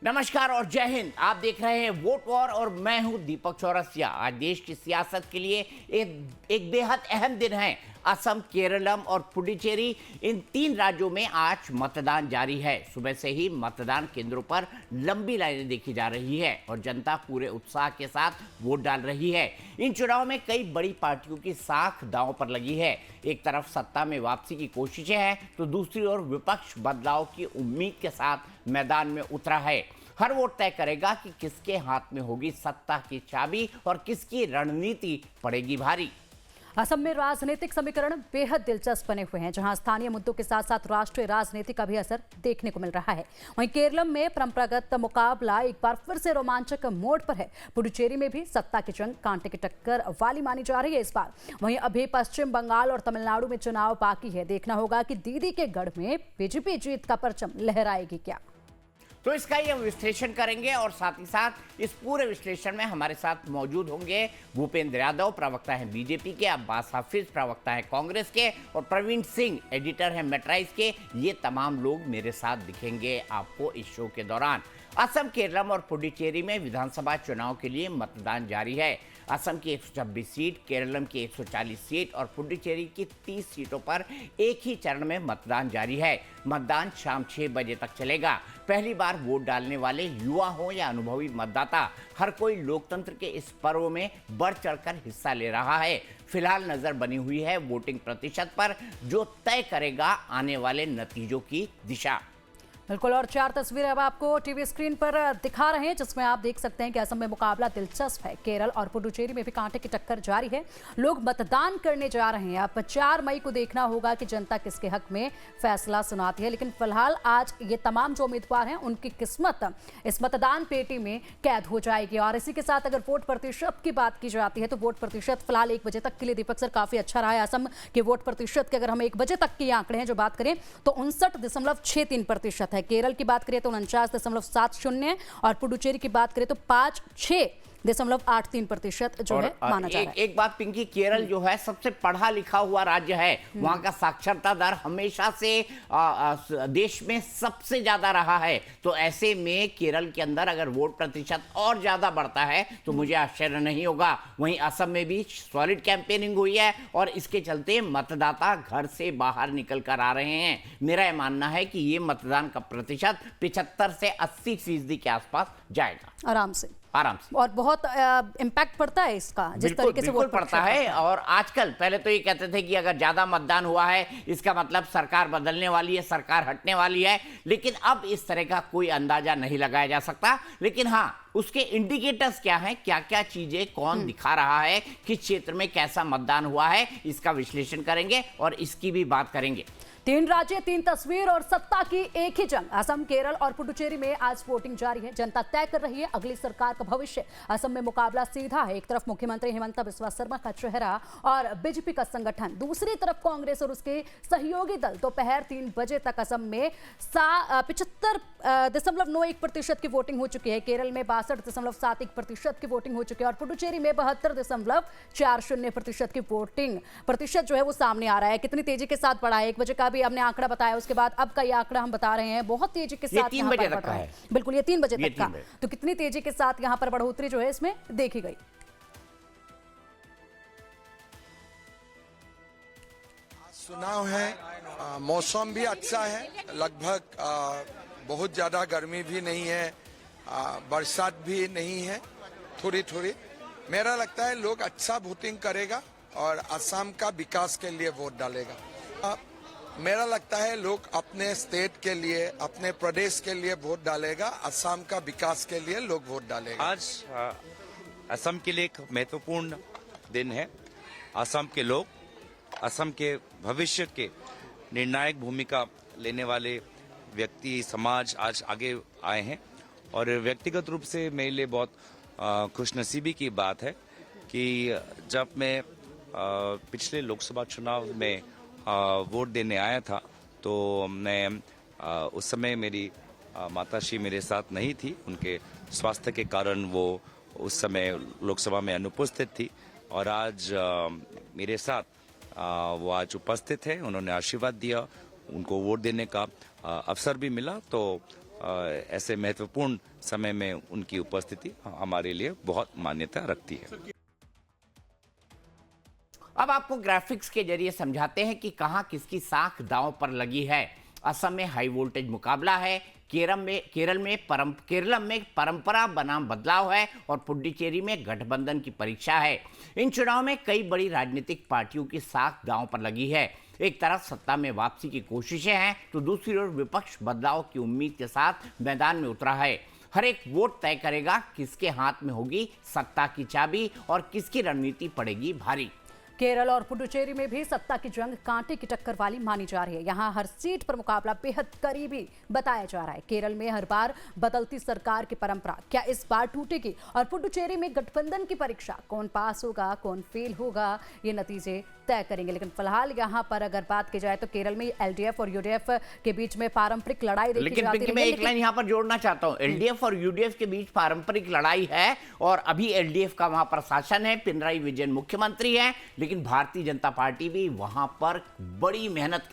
नमस्कार और जय हिंद। आप देख रहे हैं वोट वॉर और मैं हूं दीपक चौरसिया। आज देश की सियासत के लिए एक बेहद अहम दिन है। असम, केरलम और पुडुचेरी, इन तीन राज्यों में आज मतदान जारी है। सुबह से ही मतदान केंद्रों पर लंबी लाइनें देखी जा रही है और जनता पूरे उत्साह के साथ वोट डाल रही है। इन चुनाव में कई बड़ी पार्टियों की साख दांव पर लगी है। एक तरफ सत्ता में वापसी की कोशिशें हैं तो दूसरी ओर विपक्ष बदलाव की उम्मीद के साथ मैदान में उतरा है। हर वोट तय करेगा कि किसके हाथ में होगी सत्ता की चाबी और किसकी रणनीति पड़ेगी भारी। असम में राजनीतिक समीकरण बेहद दिलचस्प बने हुए हैं, जहां स्थानीय मुद्दों के साथ साथ राष्ट्रीय राजनीति का भी असर देखने को मिल रहा है। वहीं केरलम में परंपरागत मुकाबला एक बार फिर से रोमांचक मोड़ पर है। पुडुचेरी में भी सत्ता की जंग कांटे की टक्कर वाली मानी जा रही है इस बार। वहीं अभी पश्चिम बंगाल और तमिलनाडु में चुनाव बाकी है। देखना होगा कि दीदी के गढ़ में बीजेपी जीत का परचम लहराएगी क्या। तो इसका ही हम विश्लेषण करेंगे और साथ ही साथ इस पूरे विश्लेषण में हमारे साथ मौजूद होंगे भूपेंद्र यादव, प्रवक्ता हैं बीजेपी के, अब्बास हाफिज, प्रवक्ता हैं कांग्रेस के, और प्रवीण सिंह, एडिटर हैं मेट्राइज के। ये तमाम लोग मेरे साथ दिखेंगे आपको इस शो के दौरान। असम, केरलम और पुडुचेरी में विधानसभा चुनाव के लिए मतदान जारी है। असम की 126 सीट, केरलम की 140 सीट और पुडुचेरी की 30 सीटों पर एक ही चरण में मतदान जारी है। मतदान शाम 6 बजे तक चलेगा। पहली बार वोट डालने वाले युवा हो या अनुभवी मतदाता, हर कोई लोकतंत्र के इस पर्व में बढ़ चढ़कर हिस्सा ले रहा है। फिलहाल नजर बनी हुई है वोटिंग प्रतिशत पर, जो तय करेगा आने वाले नतीजों की दिशा। बिल्कुल, और 4 तस्वीरें अब आपको टीवी स्क्रीन पर दिखा रहे हैं, जिसमें आप देख सकते हैं कि असम में मुकाबला दिलचस्प है। केरल और पुडुचेरी में भी कांटे की टक्कर जारी है। लोग मतदान करने जा रहे हैं। अब 4 मई को देखना होगा कि जनता किसके हक में फैसला सुनाती है। लेकिन फिलहाल आज ये तमाम जो उम्मीदवार हैं उनकी किस्मत इस मतदान पेटी में कैद हो जाएगी। और इसी के साथ अगर वोट प्रतिशत की बात की जाती है तो वोट प्रतिशत फिलहाल 1 बजे तक के लिए दीपक सर काफी अच्छा रहा है। असम के वोट प्रतिशत के अगर हम 1 बजे तक के आंकड़े हैं जो बात करें तो 59.63% है। केरल की बात करें तो 49.70 और पुडुचेरी की बात करें तो 56.83% जो है माना जा रहा है। एक बात पिंकी, केरल जो है सबसे पढ़ा लिखा हुआ राज्य है। वहां का साक्षरता दर हमेशा से देश में सबसे ज्यादा रहा है। तो ऐसे में केरल के अंदर अगर वोट प्रतिशत और ज्यादा बढ़ता है तो मुझे आश्चर्य नहीं होगा। वहीं असम में भी सॉलिड कैंपेनिंग हुई है और इसके चलते मतदाता घर से बाहर निकल कर आ रहे हैं। मेरा यह मानना है कि ये मतदान का प्रतिशत 75 से 80% के आसपास जाएगा। आराम से और बहुत इम्पैक्ट पड़ता है इसका, जिस तरीके से वोट पड़ता है। और आजकल, पहले तो ये कहते थे कि अगर ज्यादा मतदान हुआ है इसका मतलब सरकार बदलने वाली है, सरकार हटने वाली है। लेकिन अब इस तरह का कोई अंदाजा नहीं लगाया जा सकता। लेकिन हाँ, उसके इंडिकेटर्स क्या हैं, क्या क्या चीजें कौन दिखा रहा है, किस क्षेत्र में कैसा मतदान हुआ है, इसका विश्लेषण करेंगे और इसकी भी बात करेंगे। 3 राज्य, 3 तस्वीर और सत्ता की एक ही जंग। असम, केरल और पुडुचेरी में आज वोटिंग जारी है। जनता तय कर रही है अगली सरकार का भविष्य। असम में मुकाबला सीधा है। एक तरफ मुख्यमंत्री हिमंता बिस्वा शर्मा का चेहरा और बीजेपी का संगठन, दूसरी तरफ कांग्रेस और उसके सहयोगी दल। दोपहर 3 बजे तक असम में 75.91% की वोटिंग हो चुकी है। केरल में 62.71% की वोटिंग हो चुकी है और पुडुचेरी में 72.40% की वोटिंग प्रतिशत जो है वो सामने आ रहा है। कितनी तेजी के साथ बढ़ा है, 1 बजे का भी हमने आंकड़ा बताया, उसके बाद अब का ये आंकड़ा हम बता रहे हैं, बहुत तेजी के साथ 3 बजे तक का है। बिल्कुल, ये 3 बजे तक का। तो कितनी तेजी के साथ यहाँ पर बढ़ोतरी जो है इसमें देखी गई। चुनाव है, मौसम भी अच्छा है, लगभग बहुत ज्यादा गर्मी भी नहीं है, बरसात भी नहीं है, थोड़ी थोड़ी। मेरा लगता है लोग अच्छा वोटिंग करेगा और असम का विकास के लिए वोट डालेगा। मेरा लगता है लोग अपने स्टेट के लिए, अपने प्रदेश के लिए वोट डालेगा। असम का विकास के लिए लोग वोट डालेगा। आज असम के लिए एक महत्वपूर्ण दिन है। असम के लोग असम के भविष्य के निर्णायक भूमिका लेने वाले व्यक्ति, समाज आज आगे आए हैं। और व्यक्तिगत रूप से मेरे लिए बहुत खुशनसीबी की बात है कि जब मैं पिछले लोकसभा चुनाव में वोट देने आया था तो मैं उस समय मेरी माताश्री मेरे साथ नहीं थी। उनके स्वास्थ्य के कारण वो उस समय लोकसभा में अनुपस्थित थी और आज मेरे साथ वो आज उपस्थित है। उन्होंने आशीर्वाद दिया, उनको वोट देने का अवसर भी मिला। तो ऐसे महत्वपूर्ण समय में उनकी उपस्थिति हमारे लिए बहुत मान्यता रखती है। अब आपको ग्राफिक्स के जरिए समझाते हैं कि कहां किसकी साख दांव पर लगी है। असम में हाई वोल्टेज मुकाबला है, केरल में परंपरा बनाम बदलाव है और पुडुचेरी में गठबंधन की परीक्षा है। इन चुनाव में कई बड़ी राजनीतिक पार्टियों की साख दांव पर लगी है। एक तरफ सत्ता में वापसी की कोशिशें हैं तो दूसरी ओर विपक्ष बदलाव की उम्मीद के साथ मैदान में उतरा है। हर एक वोट तय करेगा किसके हाथ में होगी सत्ता की चाबी और किसकी रणनीति पड़ेगी भारी। केरल और पुडुचेरी में भी सत्ता की जंग कांटे की टक्कर वाली मानी जा रही है। यहाँ हर सीट पर मुकाबला बेहद करीबी बताया जा रहा है। केरल में हर बार बदलती सरकार की परंपरा क्या इस बार टूटेगी और पुडुचेरी में गठबंधन की परीक्षा, कौन पास होगा कौन फेल होगा, ये नतीजे तय करेंगे। लेकिन फिलहाल यहाँ पर अगर बात की जाए तो केरल में एलडीएफ और यूडीएफ के बीच में पारंपरिक लड़ाई देखी जाती है। लेकिन मैं एक लाइन यहाँ पर जोड़ना चाहता हूँ, एलडीएफ और यूडीएफ के बीच पारंपरिक लड़ाई है और अभी एलडीएफ का वहां पर शासन है, पिनराई विजयन मुख्यमंत्री है, लेकिन भारतीय जनता पार्टी भी वहां पर बड़ी मेहनत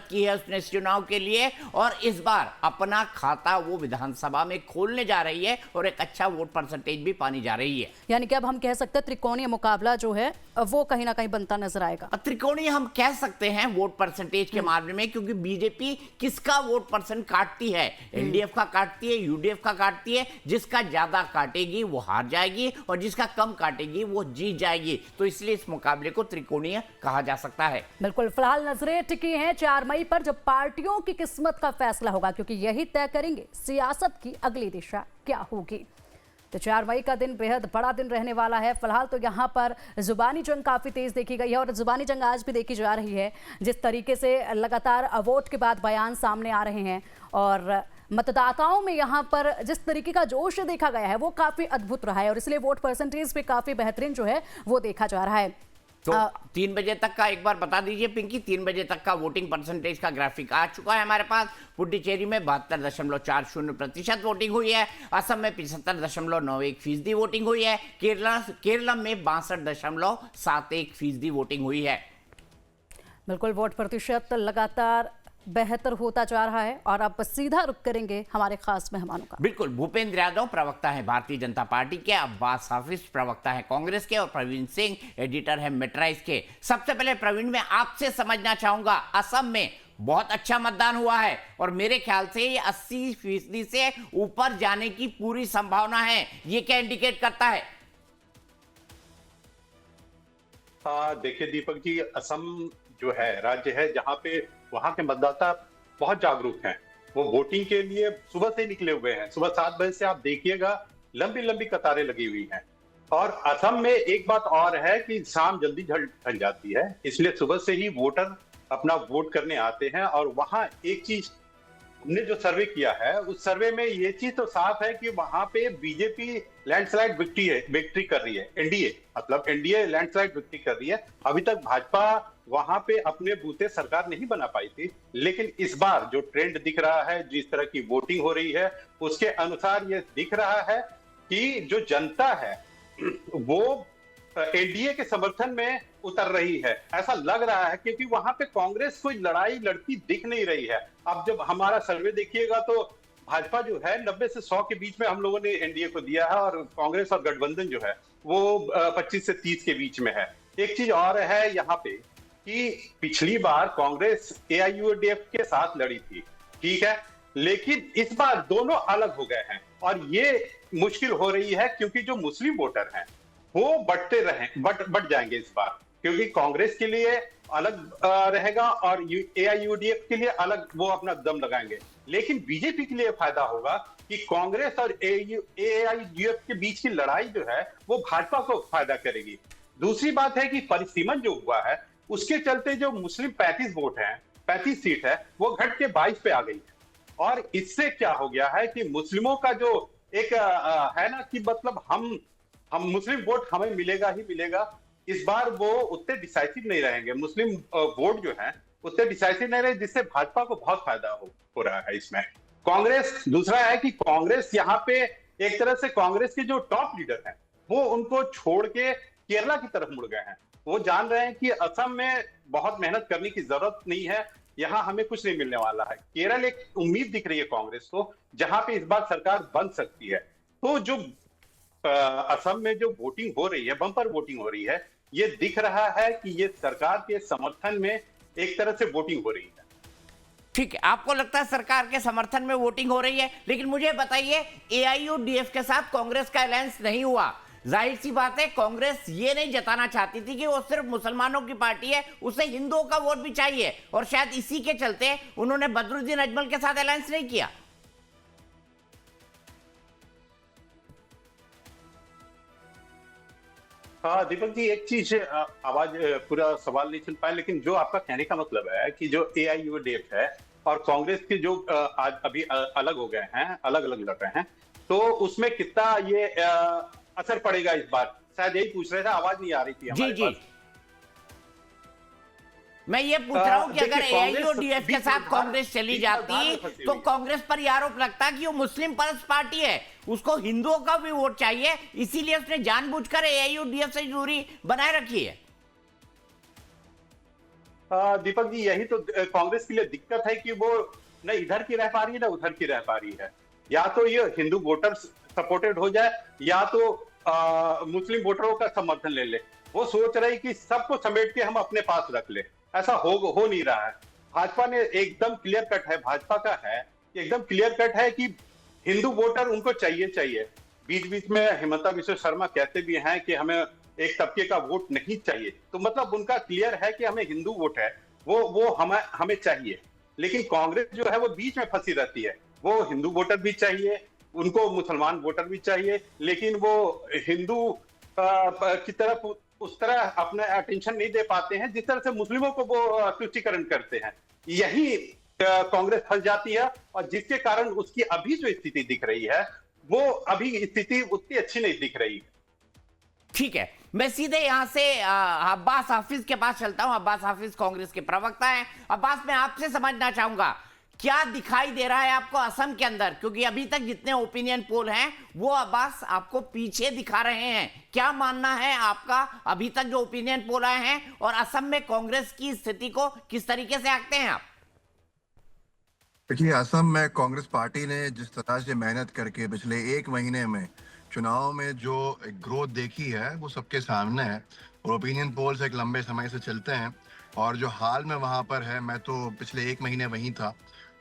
की है उसने इस चुनाव के लिए और इस बार अपना खाता वो विधानसभा में खोलने जा रही है और एक अच्छा वोट परसेंटेज भी पानी जा रही है। यानी कि अब हम कह सकते हैं त्रिकोणीय मुकाबला जो है वो कहीं ना कहीं बनता नजर आएगा। त्रिकोणीय हम कह सकते हैं वोट परसेंटेज के मामले में, क्योंकि बीजेपी किसका वोट परसेंट काटती है, एलडीएफ का काटती है, यूडीएफ का काटती है। जिसका ज्यादा काटेगी वो हार जाएगी और जिसका कम काटेगी वो जीत जाएगी। तो इसलिए इस मुकाबले को त्रिकोणीय कहा जा सकता है। बिल्कुल, फिलहाल नजरें टिकी हैं 4 मई पर जब पार्टियों की किस्मत का फैसला होगा, क्योंकि यही तय करेंगे सियासत की अगली दिशा क्या होगी। तो 4 मई का दिन बेहद बड़ा दिन रहने वाला है। फिलहाल तो यहाँ पर जुबानी जंग काफी तेज देखी गई है और जुबानी जंग आज भी देखी जा रही है। जिस तरीके से लगातार वोट के बाद बयान सामने आ रहे हैं और मतदाताओं में यहाँ पर जिस तरीके का जोश देखा गया है वो काफी अद्भुत रहा है और इसलिए वोट परसेंटेज भी काफी बेहतरीन जो है वो देखा जा रहा है। तो 3 बजे तक का एक बार बता दीजिए पिंकी, 3 बजे तक का वोटिंग परसेंटेज का ग्राफिक आ चुका है हमारे पास। पुडुचेरी में 72.40% वोटिंग हुई है, असम में 75.91% वोटिंग हुई है, केरल में 62.71% वोटिंग हुई है। बिल्कुल, वोट प्रतिशत लगातार बेहतर होता जा रहा है और अब सीधा रुख करेंगे हमारे खास मेहमानों का। बिल्कुल, भूपेंद्र यादव प्रवक्ता है भारतीय जनता पार्टी के, अब्बास हाफिज प्रवक्ता है कांग्रेस के और प्रवीण सिंह एडिटर है मेट्राइज के। सबसे पहले प्रवीण, मैं आपसे समझना चाहूंगा, असम में बहुत अच्छा मतदान हुआ है और मेरे ख्याल से ये 80% से ऊपर जाने की पूरी संभावना है, ये क्या इंडिकेट करता है? देखिए दीपक जी, असम जो है राज्य है जहाँ पे वहां के मतदाता बहुत जागरूक हैं। वो वोटिंग के लिए सुबह से निकले हुए हैं। सुबह 7 बजे से आप देखिएगा लंबी लंबी कतारें लगी हुई हैं। और असम में एक बात और है कि शाम जल्दी ढल जाती है, इसलिए सुबह से ही वोटर अपना वोट करने आते हैं। और वहां एक चीज हमने जो सर्वे किया है उस सर्वे में ये चीज तो साफ है कि वहां पे बीजेपी लैंडस्लाइड विक्ट्री कर रही है। एनडीए लैंडस्लाइड विक्ट्री कर रही है। अभी तक भाजपा वहां पे अपने बूते सरकार नहीं बना पाई थी, लेकिन इस बार जो ट्रेंड दिख रहा है, जिस तरह की वोटिंग हो रही है, उसके अनुसार ये दिख रहा है कि जो जनता है वो एनडीए के समर्थन में उतर रही है, ऐसा लग रहा है। क्योंकि वहां पे कांग्रेस कोई लड़ाई लड़ती दिख नहीं रही है। अब जब हमारा सर्वे देखिएगा तो भाजपा जो है 90 से 100 के बीच में हम लोगों ने एनडीए को दिया है और कांग्रेस और गठबंधन जो है वो 25 से 30 के बीच में है। एक चीज और है यहाँ पे कि पिछली बार कांग्रेस एआईयूडीएफ के साथ लड़ी थी, ठीक है, लेकिन इस बार दोनों अलग हो गए हैं और ये मुश्किल हो रही है क्योंकि जो मुस्लिम वोटर हैं वो बढ़ जाएंगे इस बार, क्योंकि कांग्रेस के लिए अलग रहेगा और एआईयूडीएफ के लिए अलग वो अपना दम लगाएंगे। लेकिन बीजेपी के लिए फायदा होगा कि कांग्रेस और एआईयूडीएफ के बीच की लड़ाई जो है वो भाजपा को फायदा करेगी। दूसरी बात है कि परिसीमन जो हुआ है उसके चलते जो मुस्लिम 35 सीट है वो घट के 22 पे आ गई है। और इससे क्या हो गया है कि मुस्लिमों का जो एक है ना कि मतलब हम मुस्लिम वोट हमें मिलेगा ही मिलेगा, इस बार वो उतने डिसाइसिव नहीं रहेंगे। मुस्लिम वोट जो है उतने डिसाइसिव नहीं रहे, जिससे भाजपा को बहुत फायदा हो रहा है इसमें। कांग्रेस, दूसरा है कि कांग्रेस यहाँ पे एक तरह से कांग्रेस के जो टॉप लीडर हैं वो उनको छोड़ के केरला की तरफ मुड़ गए हैं। वो जान रहे हैं कि असम में बहुत मेहनत करने की जरूरत नहीं है, यहाँ हमें कुछ नहीं मिलने वाला है। केरल एक उम्मीद दिख रही है कांग्रेस को, जहां पे इस बार सरकार बन सकती है। तो जो असम में जो वोटिंग हो रही है, बम्पर वोटिंग हो रही है, ये दिख रहा है कि ये सरकार के समर्थन में एक तरह से वोटिंग हो रही है। ठीक है, आपको लगता है सरकार के समर्थन में वोटिंग हो रही है, लेकिन मुझे बताइए एआईयूडीएफ के साथ कांग्रेस का अलायंस नहीं हुआ। जाहिर सी बात है कांग्रेस ये नहीं जताना चाहती थी कि वो सिर्फ मुसलमानों की पार्टी है, उसे हिंदुओं का वोट भी चाहिए, और शायद इसी के चलते उन्होंने बदरुद्दीन अजमल के साथ अलायंस नहीं किया। हाँ दीपक जी, एक चीज, आवाज पूरा सवाल नहीं सुन पाए, लेकिन जो आपका कहने का मतलब है कि जो एआईयूडीएफ है और कांग्रेस के जो आज अभी अलग हो गए हैं, अलग अलग लड़ रहे हैं, तो उसमें कितना ये असर पड़ेगा इस बार, शायद यही पूछ रहे थे। आवाज नहीं आ रही थी हमारे जी पास। मैं ये पूछ रहा हूं कि देखिए, अगर एआईयूडीएफ के साथ कांग्रेस चली जाती तो हुई। कांग्रेस पर यह आरोप लगता कि वो मुस्लिम परस्त पार्टी है, उसको हिंदुओं का भी वोट चाहिए, इसीलिए उसने जानबूझकर एआईयूडीएफ से दूरी बनाए रखी है। दीपक जी, यही तो कांग्रेस के लिए दिक्कत है कि वो न इधर की रह पा रही है, न उधर की रह पा रही है। या तो ये हिंदू वोटर्स सपोर्टेड हो जाए, या तो मुस्लिम वोटरों का समर्थन ले ले। वो सोच रही कि सबको समेट के हम अपने पास रख ले। ऐसा हो नहीं रहा है। भाजपा ने एकदम क्लियर कट है, भाजपा का है एकदम क्लियर कट है कि हिंदू वोटर उनको चाहिए। बीच बीच में हिमंता बिश्व शर्मा कहते भी हैं कि हमें एक तबके का वोट नहीं चाहिए, तो मतलब उनका क्लियर है कि हमें हिंदू वोट है, वो हमें चाहिए। लेकिन कांग्रेस जो है वो बीच में फंसी रहती है। वो हिंदू वोटर भी चाहिए, उनको मुसलमान वोटर भी चाहिए, लेकिन वो हिंदू की तरफ उस तरह अपना अटेंशन नहीं दे पाते हैं जिस तरह से मुस्लिमों को वो तुष्टीकरण करते हैं। यही कांग्रेस फंस जाती है, और जिसके कारण उसकी अभी जो स्थिति दिख रही है, वो अभी स्थिति उतनी अच्छी नहीं दिख रही। ठीक है, मैं सीधे यहां से अब्बास हाफिज के पास चलता हूं। अब्बास हाफिज कांग्रेस के प्रवक्ता हैं। अब्बास, मैं आपसे समझना चाहूंगा क्या दिखाई दे रहा है आपको असम के अंदर, क्योंकि अभी तक जितने ओपिनियन पोल हैं वो अब्बास आपको पीछे दिखा रहे हैं। क्या मानना है आपका, अभी तक जो ओपिनियन पोल आए हैं, और असम में कांग्रेस की स्थिति को किस तरीके से आंकते हैं आप? देखिए, असम में कांग्रेस पार्टी ने जिस तरह से मेहनत करके पिछले एक महीने में चुनाव में जो ग्रोथ देखी है वो सबके सामने है, और ओपिनियन पोल्स एक लंबे समय से चलते हैं। और जो हाल में वहाँ पर है, मैं तो पिछले एक महीने वहीं था,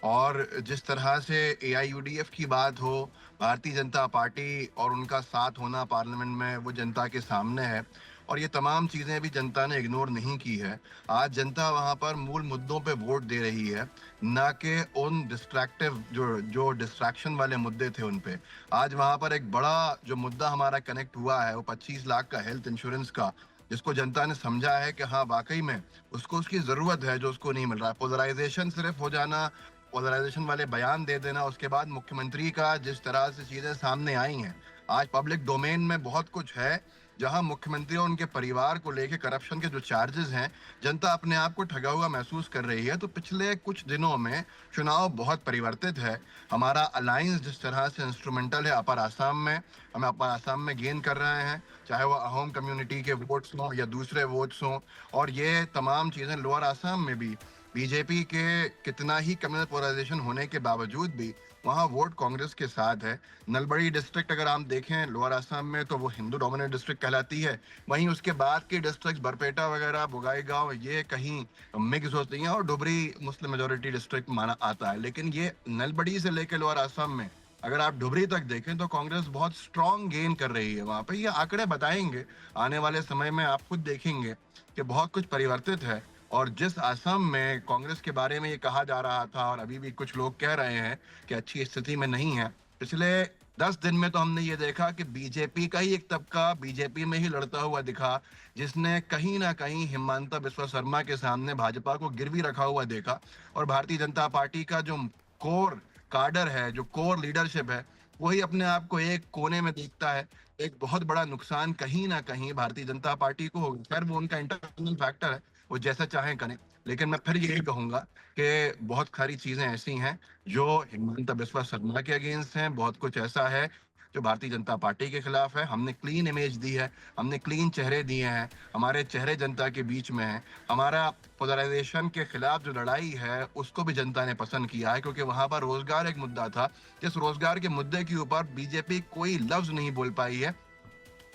और जिस तरह से एआईयूडीएफ की बात हो, भारतीय जनता पार्टी और उनका साथ होना पार्लियामेंट में, वो जनता के सामने है, और ये तमाम चीज़ें भी जनता ने इग्नोर नहीं की है। आज जनता वहाँ पर मूल मुद्दों पे वोट दे रही है, ना कि उन डिस्ट्रैक्टिव जो डिस्ट्रैक्शन वाले मुद्दे थे उन पे। आज वहाँ पर एक बड़ा जो मुद्दा हमारा कनेक्ट हुआ है वो 25 लाख का हेल्थ इंश्योरेंस का, जिसको जनता ने समझा है कि हाँ वाकई में उसको उसकी ज़रूरत है, जो उसको नहीं मिल रहा है। पोलराइजेशन सिर्फ हो जाना, पोलराइजेशन वाले बयान दे देना, उसके बाद मुख्यमंत्री का जिस तरह से चीज़ें सामने आई हैं, आज पब्लिक डोमेन में बहुत कुछ है जहां मुख्यमंत्री और उनके परिवार को लेके करप्शन के जो चार्जेस हैं, जनता अपने आप को ठगा हुआ महसूस कर रही है। तो पिछले कुछ दिनों में चुनाव बहुत परिवर्तित है। हमारा अलायंस जिस तरह से इंस्ट्रूमेंटल है अपर आसाम में, हम अपर आसाम में गेन कर रहे हैं, चाहे वो अहोम कम्युनिटी के वोट्स हों या दूसरे वोट्स हों, और ये तमाम चीज़ें लोअर आसाम में भी बीजेपी के कितना ही कम्युनल पोलराइजेशन होने के बावजूद भी वहाँ वोट कांग्रेस के साथ है। नलबड़ी डिस्ट्रिक्ट अगर आप देखें लोअर असम में, तो वो हिंदू डोमिनेट डिस्ट्रिक्ट कहलाती है। वहीं उसके बाद की डिस्ट्रिक्ट बरपेटा वगैरह, बोगाईगांव, ये कहीं मिक्स होती हैं, और डुबरी मुस्लिम मेजोरिटी डिस्ट्रिक्ट माना आता है। लेकिन ये नलबड़ी से लेकर लोअर असम में अगर आप डुबरी तक देखें तो कांग्रेस बहुत स्ट्रॉन्ग गेन कर रही है वहाँ पे। ये आंकड़े बताएंगे, आने वाले समय में आप खुद देखेंगे कि बहुत कुछ परिवर्तित है। और जिस असम में कांग्रेस के बारे में ये कहा जा रहा था, और अभी भी कुछ लोग कह रहे हैं कि अच्छी स्थिति में नहीं है, पिछले 10 दिन में तो हमने ये देखा कि बीजेपी का ही एक तबका बीजेपी में ही लड़ता हुआ दिखा, जिसने कहीं ना कहीं हिमंता बिस्वा शर्मा के सामने भाजपा को गिरवी रखा हुआ देखा। और भारतीय जनता पार्टी का जो कोर काडर है, जो कोर लीडरशिप है, वही अपने आप को एक कोने में देखता है। एक बहुत बड़ा नुकसान कहीं ना कहीं भारतीय जनता पार्टी को होगा। खैर वो उनका इंटरनल फैक्टर है, वो जैसा चाहें करें, लेकिन मैं फिर यही कहूंगा कि बहुत सारी चीजें ऐसी हैं जो हिमंता बिस्वा शर्मा के अगेंस्ट हैं, बहुत कुछ ऐसा है जो भारतीय जनता पार्टी के खिलाफ है। हमने क्लीन इमेज दी है, हमने क्लीन चेहरे दिए हैं, हमारे चेहरे जनता के बीच में है। हमारा पोलराइजेशन के खिलाफ जो लड़ाई है उसको भी जनता ने पसंद किया है, क्योंकि वहां पर रोजगार एक मुद्दा था, जिस रोजगार के मुद्दे के ऊपर बीजेपी कोई लफ्ज नहीं बोल पाई है।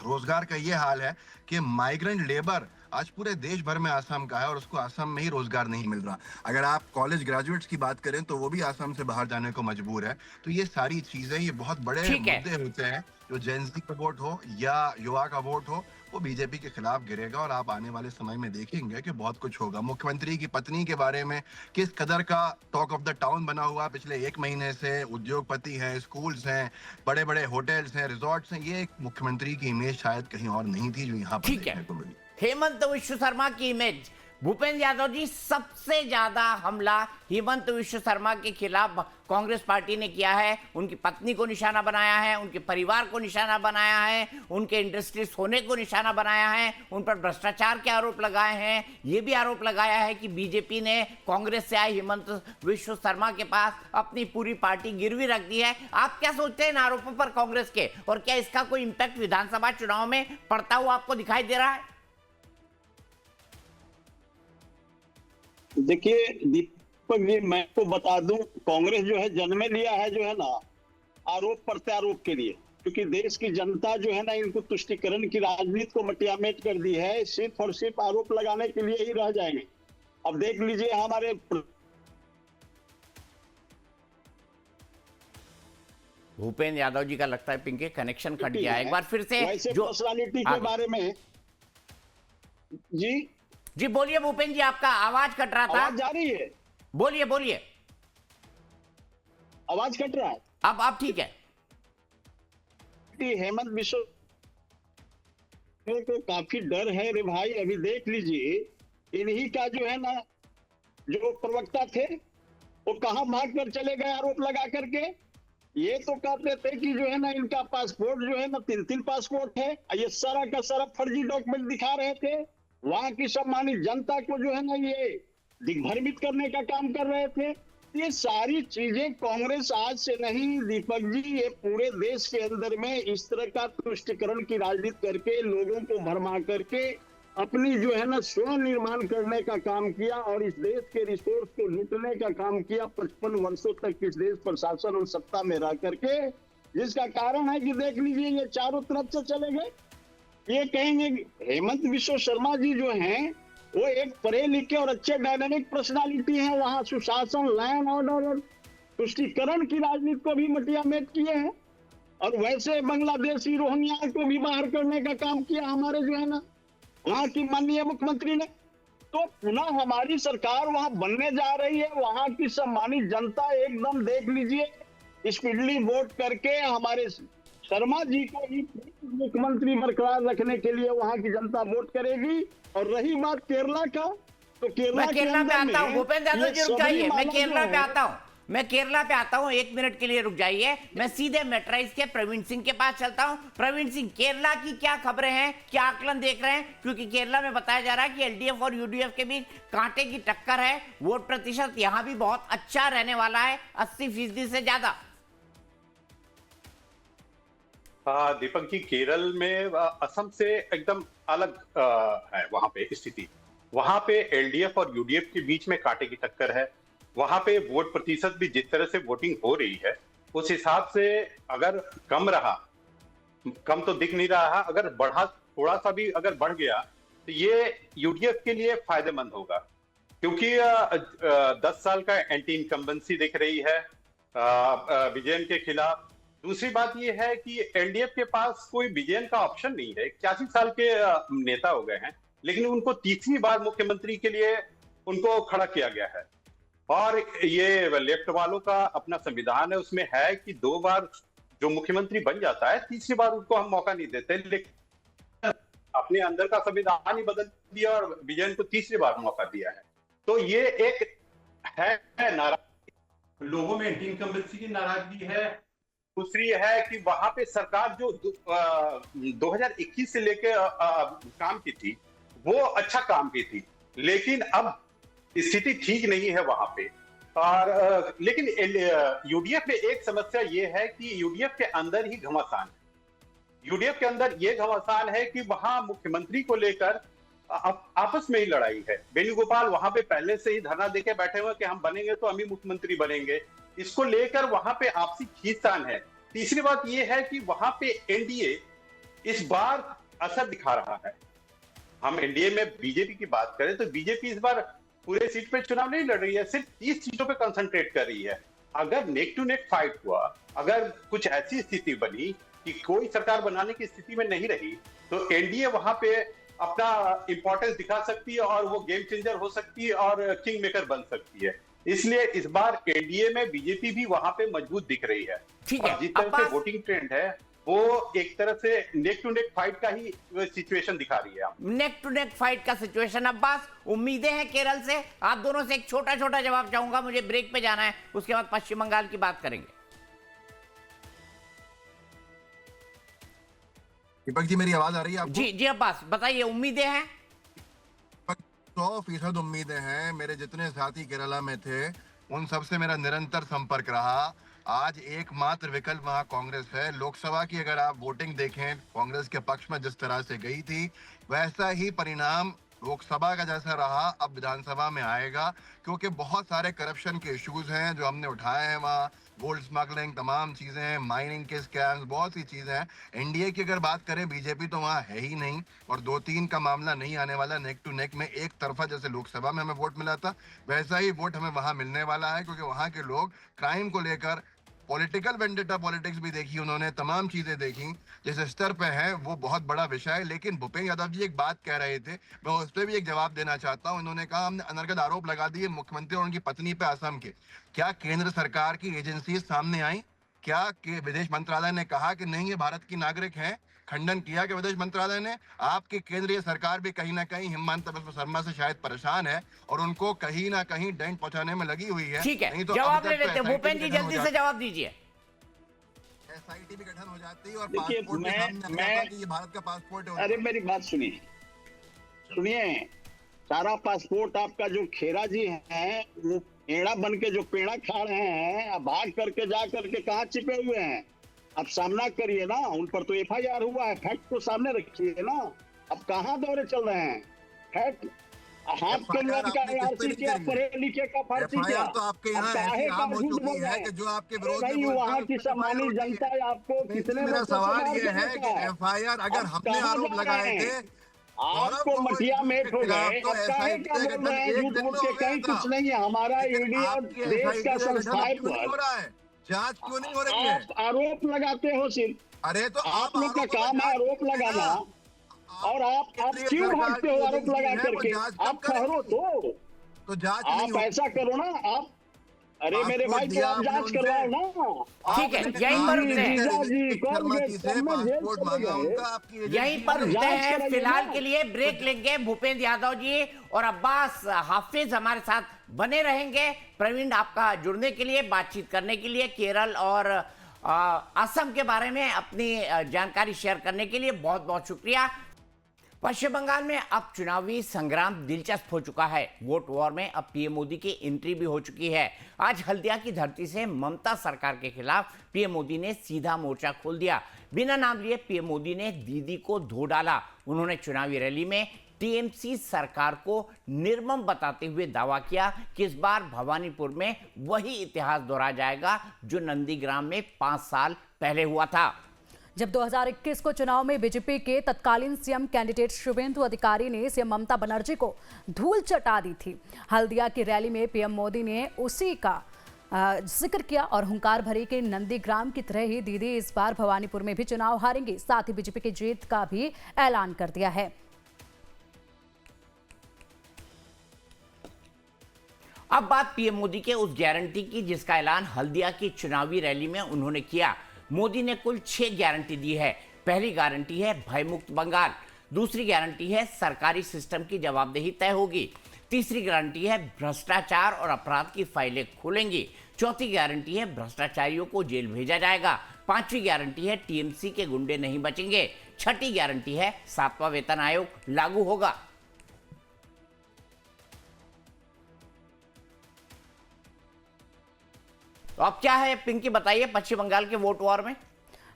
रोजगार का ये हाल है कि माइग्रेंट लेबर आज पूरे देश भर में आसाम का है और उसको आसाम में ही रोजगार नहीं मिल रहा। अगर आप कॉलेज ग्रेजुएट्स की बात करें तो वो भी आसाम से बाहर जाने को मजबूर है। तो ये सारी चीजें, ये बहुत बड़े ठीक है। मुद्दे होते हैं जो जेनजी का वोट हो या युवा का वोट हो, वो बीजेपी के खिलाफ गिरेगा और आप आने वाले समय में देखेंगे कि बहुत कुछ होगा। मुख्यमंत्री की पत्नी के बारे में किस कदर का टॉक ऑफ द टाउन बना हुआ पिछले 1 महीने से। उद्योगपति हैं, स्कूल्स हैं, बड़े बड़े होटल्स हैं, रिजॉर्ट्स हैं। ये एक मुख्यमंत्री की इमेज शायद कहीं और नहीं थी जो यहाँ पर ठीक है। देखने को मिली। हेमंत विश्व शर्मा की इमेज, भूपेंद्र यादव जी, सबसे ज्यादा हमला हेमंत विश्व शर्मा के खिलाफ कांग्रेस पार्टी ने किया है। उनकी पत्नी को निशाना बनाया है, उनके परिवार को निशाना बनाया है, उनके इंडस्ट्रीज होने को निशाना बनाया है, उन पर भ्रष्टाचार के आरोप लगाए हैं। ये भी आरोप लगाया है कि बीजेपी ने कांग्रेस से आए हेमंत विश्व शर्मा के पास अपनी पूरी पार्टी गिरवी रख दी है। आप क्या सोचते हैं इन आरोपों पर कांग्रेस के, और क्या इसका कोई इंपैक्ट विधानसभा चुनाव में पड़ता हुआ आपको दिखाई दे रहा है? देखिए दीपक जी, मैं तो बता दूं, कांग्रेस जो है जन्म लिया है जो है ना आरोप प्रत्यारोप के लिए, क्योंकि देश की जनता जो है ना इनको तुष्टीकरण की राजनीति को मटियामेट कर दी है। सिर्फ और सिर्फ आरोप लगाने के लिए ही रह जाएंगे। अब देख लीजिए हमारे भूपेंद्र यादव जी का लगता है पिंके कनेक्शन कट गया है। एक बार फिर से वैसे जो पर्सनालिटी के बारे में जी बोलिए भूपेंद्र जी, आपका आवाज कट रहा था। आवाज जा रही है? बोलिए बोलिए। आवाज कट रहा है? अब ठीक है। हेमंत विश्व को काफी डर है रे भाई। अभी देख लीजिए इन्हीं का जो है ना जो प्रवक्ता थे वो कहां भाग कर चले गए आरोप लगा करके। ये तो कहते थे कि जो है ना इनका पासपोर्ट जो है ना 3 पासपोर्ट है। ये सारा का सारा फर्जी डॉक्यूमेंट दिखा रहे थे। वहां की सम्मानित जनता को जो है ना ये दिग्भ्रमित करने का काम कर रहे थे। ये सारी चीजें कांग्रेस आज से नहीं दीपक जी, ये पूरे देश के अंदर में इस तरह का तुष्टीकरण की राजनीति करके लोगों को भरमा करके अपनी जो है ना स्व निर्माण करने का काम किया और इस देश के रिसोर्स को लूटने का काम किया 55 वर्षों तक इस देश प्रशासन और सत्ता में रह करके, जिसका कारण है कि देख लीजिए ये चारों तरफ से चले गए। ये कहेंगे हेमंत विश्व शर्मा जी जो हैं वो एक पढ़े लिखे और अच्छे डायनामिक पर्सनालिटी हैं। वहां सुशासन, लैंड ऑर्डर और तुष्टीकरण की राजनीति को भी मटियामेट किए हैं और वैसे बांग्लादेशी रोहिंग्या को भी बाहर करने का काम किया हमारे जो है ना वहां की माननीय मुख्यमंत्री ने। तो पुनः हमारी सरकार वहां बनने जा रही है। वहां की सम्मानित जनता एकदम देख लीजिए स्पीडली वोट करके हमारे शर्मा जी को ही मुख्यमंत्री बरकरार रखने के लिए वहां की जनता वोट करेगी। और रही बात केरला का, तो मैं केरला पे आता हूँ। भूपेंद्र यादव जी रुक जाइए, मैं केरला पे आता हूँ। 1 मिनट के लिए रुक जाइए। मैं सीधे मेट्राइज के प्रवीण सिंह के पास चलता हूँ। प्रवीण सिंह, केरला की क्या खबरें हैं, क्या आकलन देख रहे हैं? क्योंकि केरला में बताया जा रहा है कि एलडीएफ और यूडीएफ के बीच कांटे की टक्कर है। वोट प्रतिशत यहाँ भी बहुत अच्छा रहने वाला है, 80% से ज्यादा। दीपक जी, केरल में असम से एकदम अलग है वहां पे स्थिति। वहां पे एलडीएफ और यूडीएफ के बीच में कांटे की टक्कर है। वहां पे वोट प्रतिशत भी जिस तरह से वोटिंग हो रही है उस हिसाब से अगर कम रहा, कम तो दिख नहीं रहा, अगर बढ़ा थोड़ा सा भी अगर बढ़ गया तो ये यूडीएफ के लिए फायदेमंद होगा, क्योंकि 10 साल का एंटी इनकम्बेंसी दिख रही है विजयन के खिलाफ। दूसरी बात यह है कि एलडीएफ के पास कोई विजयन का ऑप्शन नहीं है। 81 साल के नेता हो गए हैं, लेकिन उनको तीसरी बार मुख्यमंत्री के लिए उनको खड़ा किया गया है। और ये लेफ्ट वालों का अपना संविधान है, उसमें है कि 2 बार जो मुख्यमंत्री बन जाता है, तीसरी बार उनको हम मौका नहीं देते। लेकिन अपने अंदर का संविधान ही बदल दिया और विजयन को तीसरी बार मौका दिया है। तो ये एक है नाराजगी, लोगों में एंटी इनकम्बेंसी की नाराजगी है। दूसरी है कि वहां पे सरकार जो 2021 से लेके काम की थी वो अच्छा काम की थी, लेकिन अब स्थिति ठीक नहीं है वहां पे। और लेकिन यूडीएफ में एक समस्या ये है कि यूडीएफ के अंदर ही घमासान है। यूडीएफ के अंदर ये घमासान है कि वहां मुख्यमंत्री को लेकर आपस में ही लड़ाई है। वेणुगोपाल वहां पे पहले से ही धरना देके बैठे हुए कि हम बनेंगे तो हम ही मुख्यमंत्री बनेंगे। इसको लेकर वहां पे आपसी खींचतान है। तीसरी बात यह है कि वहां पे एनडीए इस बार असर दिखा रहा है। हम एनडीए में बीजेपी की बात करें तो बीजेपी इस बार पूरे सीट पे चुनाव नहीं लड़ रही है, सिर्फ 30 सीटों पे कंसंट्रेट कर रही है। अगर नेक टू नेक फाइट हुआ, अगर कुछ ऐसी स्थिति बनी कि कोई सरकार बनाने की स्थिति में नहीं रही, तो एनडीए वहां पे अपना इंपॉर्टेंस दिखा सकती है और वो गेम चेंजर हो सकती है और किंग मेकर बन सकती है। इसलिए इस बार एनडीए में बीजेपी भी वहां पे मजबूत दिख रही है। ठीक है, और जिस तरह से वोटिंग ट्रेंड है वो एक तरह से नेक टू नेक फाइट का ही सिचुएशन दिखा रही है। नेक टू नेक फाइट का सिचुएशन। अब्बास, उम्मीदें हैं केरल से? आप दोनों से एक छोटा छोटा जवाब चाहूंगा, मुझे ब्रेक पे जाना है, उसके बाद पश्चिम बंगाल की बात करेंगे। दीपक जी, मेरी आवाज आ रही है आपको? जी जी अब्बास, बताइए, उम्मीदें हैं? 100% उम्मीदें हैं। मेरे जितने साथी केरला में थे उन सबसे मेरा निरंतर संपर्क रहा। आज एकमात्र विकल्प वहां कांग्रेस है। लोकसभा की अगर आप वोटिंग देखें, कांग्रेस के पक्ष में जिस तरह से गई थी वैसा ही परिणाम लोकसभा का जैसा रहा अब विधानसभा में आएगा, क्योंकि बहुत सारे करप्शन के इश्यूज हैं जो हमने उठाए हैं वहाँ। गोल्ड स्मगलिंग, तमाम चीजें हैं, माइनिंग के स्कैम्स, बहुत सी चीजें हैं। एनडीए की अगर बात करें, बीजेपी तो वहाँ है ही नहीं और 2-3 का मामला नहीं आने वाला। नेक टू नेक में एक तरफा जैसे लोकसभा में हमें वोट मिला था वैसा ही वोट हमें वहां मिलने वाला है, क्योंकि वहां के लोग क्राइम को लेकर पॉलिटिकल वेंडेटा पॉलिटिक्स भी देखी उन्होंने, तमाम चीजें देखी। जिस स्तर पे है वो बहुत बड़ा विषय है। लेकिन भूपेन्द्र यादव जी एक बात कह रहे थे, मैं उस पर भी एक जवाब देना चाहता हूं। उन्होंने कहा हमने अनर्गल आरोप लगा दिए मुख्यमंत्री और उनकी पत्नी पे असम के। क्या केंद्र सरकार की एजेंसी सामने आई? क्या विदेश मंत्रालय ने कहा कि नहीं ये भारत की नागरिक है? खंडन किया कि विदेश मंत्रालय ने? आपकी केंद्रीय सरकार भी कहीं ना कहीं हिमंता बिस्वा शर्मा से शायद परेशान है और उनको कहीं ना कहीं डेंट पहुंचाने में लगी हुई है। ठीक है, नहीं तो जवाब ले लेते हैं। भूपेन्द्र जी, जल्दी से जवाब दीजिए। एसआईटी भी गठन हो जाती है और देखिए, पासपोर्ट भी सामने आ जाता कि ये भारत का पासपोर्ट है। अरे मेरी बात सुनिए, सारा पासपोर्ट आपका जो खेरा जी है वो पेड़ा बन के जो पेड़ा खा रहे हैं, अब भाग करके जा करके कहाँ छिपे हुए हैं? अब सामना करिए ना, उन पर तो एफआईआर हुआ है, फैक्ट को सामने रखिए ना। अब कहाँ दौरे चल रहे हैं? फैक्ट हाथ के लोग का आरसी क्या, पढ़े लिखे का फर्जी क्या? तो आपके यहाँ ऐसी आम हो चुकी है कि जो आपके विरोध में बोलते हैं, वहाँ की सम्मानित जनता है आपको कितने मेरा वर्षों से सवाल मार ये है के कि रखा है? एफआईआर अगर अब हमने कहाँ आरोप जा लगाए रहे थे, हैं? आपको मटिया मेट हो गए, तो अब काहे क्या बोल रहे हैं? झूठ मूठ के कहीं कुछ नहीं है। हमारा इंडिया देश का संस्थायित्व हो रहा है, जांच क्यों नहीं हो रही है? आप आरोप लगाते हो सिर्फ, अरे तो आप लोग का काम है आरोप लगाना, और आप क्यों भागते हो आरोप लगा करके? आप ठहरो तो जांच नहीं आप हो। ऐसा करो ना, आप अरे मेरे भाई तो आप जांच करवाओ ना। ठीक है, यहीं पर रुकते हैं, यहीं पर रुकते हैं। फिलहाल के लिए ब्रेक लेंगे। भूपेन्द्र यादव जी और अब्बास हाफिज हमारे साथ बने रहेंगे। प्रवीण, आपका जुड़ने के लिए, बातचीत करने के लिए, केरल और असम के बारे में अपनी जानकारी शेयर करने के लिए बहुत बहुत शुक्रिया। पश्चिम बंगाल में अब चुनावी संग्राम दिलचस्प हो चुका है। वोट वॉर में अब पीएम मोदी की एंट्री भी हो चुकी है। आज हल्दिया की धरती से ममता सरकार के खिलाफ पीएम मोदी ने सीधा मोर्चा खोल दिया। बिना नाम लिए पीएम मोदी ने दीदी को धो डाला। उन्होंने चुनावी रैली में टीएमसी सरकार को निर्मम बताते हुए दावा किया कि इस बार भवानीपुर में वही इतिहास दोहराया जाएगा जो नंदीग्राम में 5 साल पहले हुआ था। जब 2021 को चुनाव में बीजेपी के तत्कालीन सीएम कैंडिडेट शुभेंदु अधिकारी ने सीएम ममता बनर्जी को धूल चटा दी थी, हल्दिया की रैली में पीएम मोदी ने उसी का जिक्र किया और हुंकार भरी के नंदीग्राम की तरह ही दीदी इस बार भवानीपुर में भी चुनाव हारेंगी। साथ ही बीजेपी की जीत का भी ऐलान कर दिया है। अब बात पीएम मोदी के उस गारंटी की जिसका ऐलान हल्दिया की चुनावी रैली में उन्होंने किया। मोदी ने कुल 6 गारंटी दी है। पहली गारंटी है भयमुक्त बंगाल, दूसरी गारंटी है सरकारी सिस्टम की जवाबदेही तय होगी, तीसरी गारंटी है भ्रष्टाचार और अपराध की फाइलें खुलेंगी, चौथी गारंटी है भ्रष्टाचारियों को जेल भेजा जाएगा, पांचवी गारंटी है टीएमसी के गुंडे नहीं बचेंगे, छठी गारंटी है 7वां वेतन आयोग लागू होगा। तो अब क्या है पिंकी, बताइए पश्चिम बंगाल के वोट वॉर में।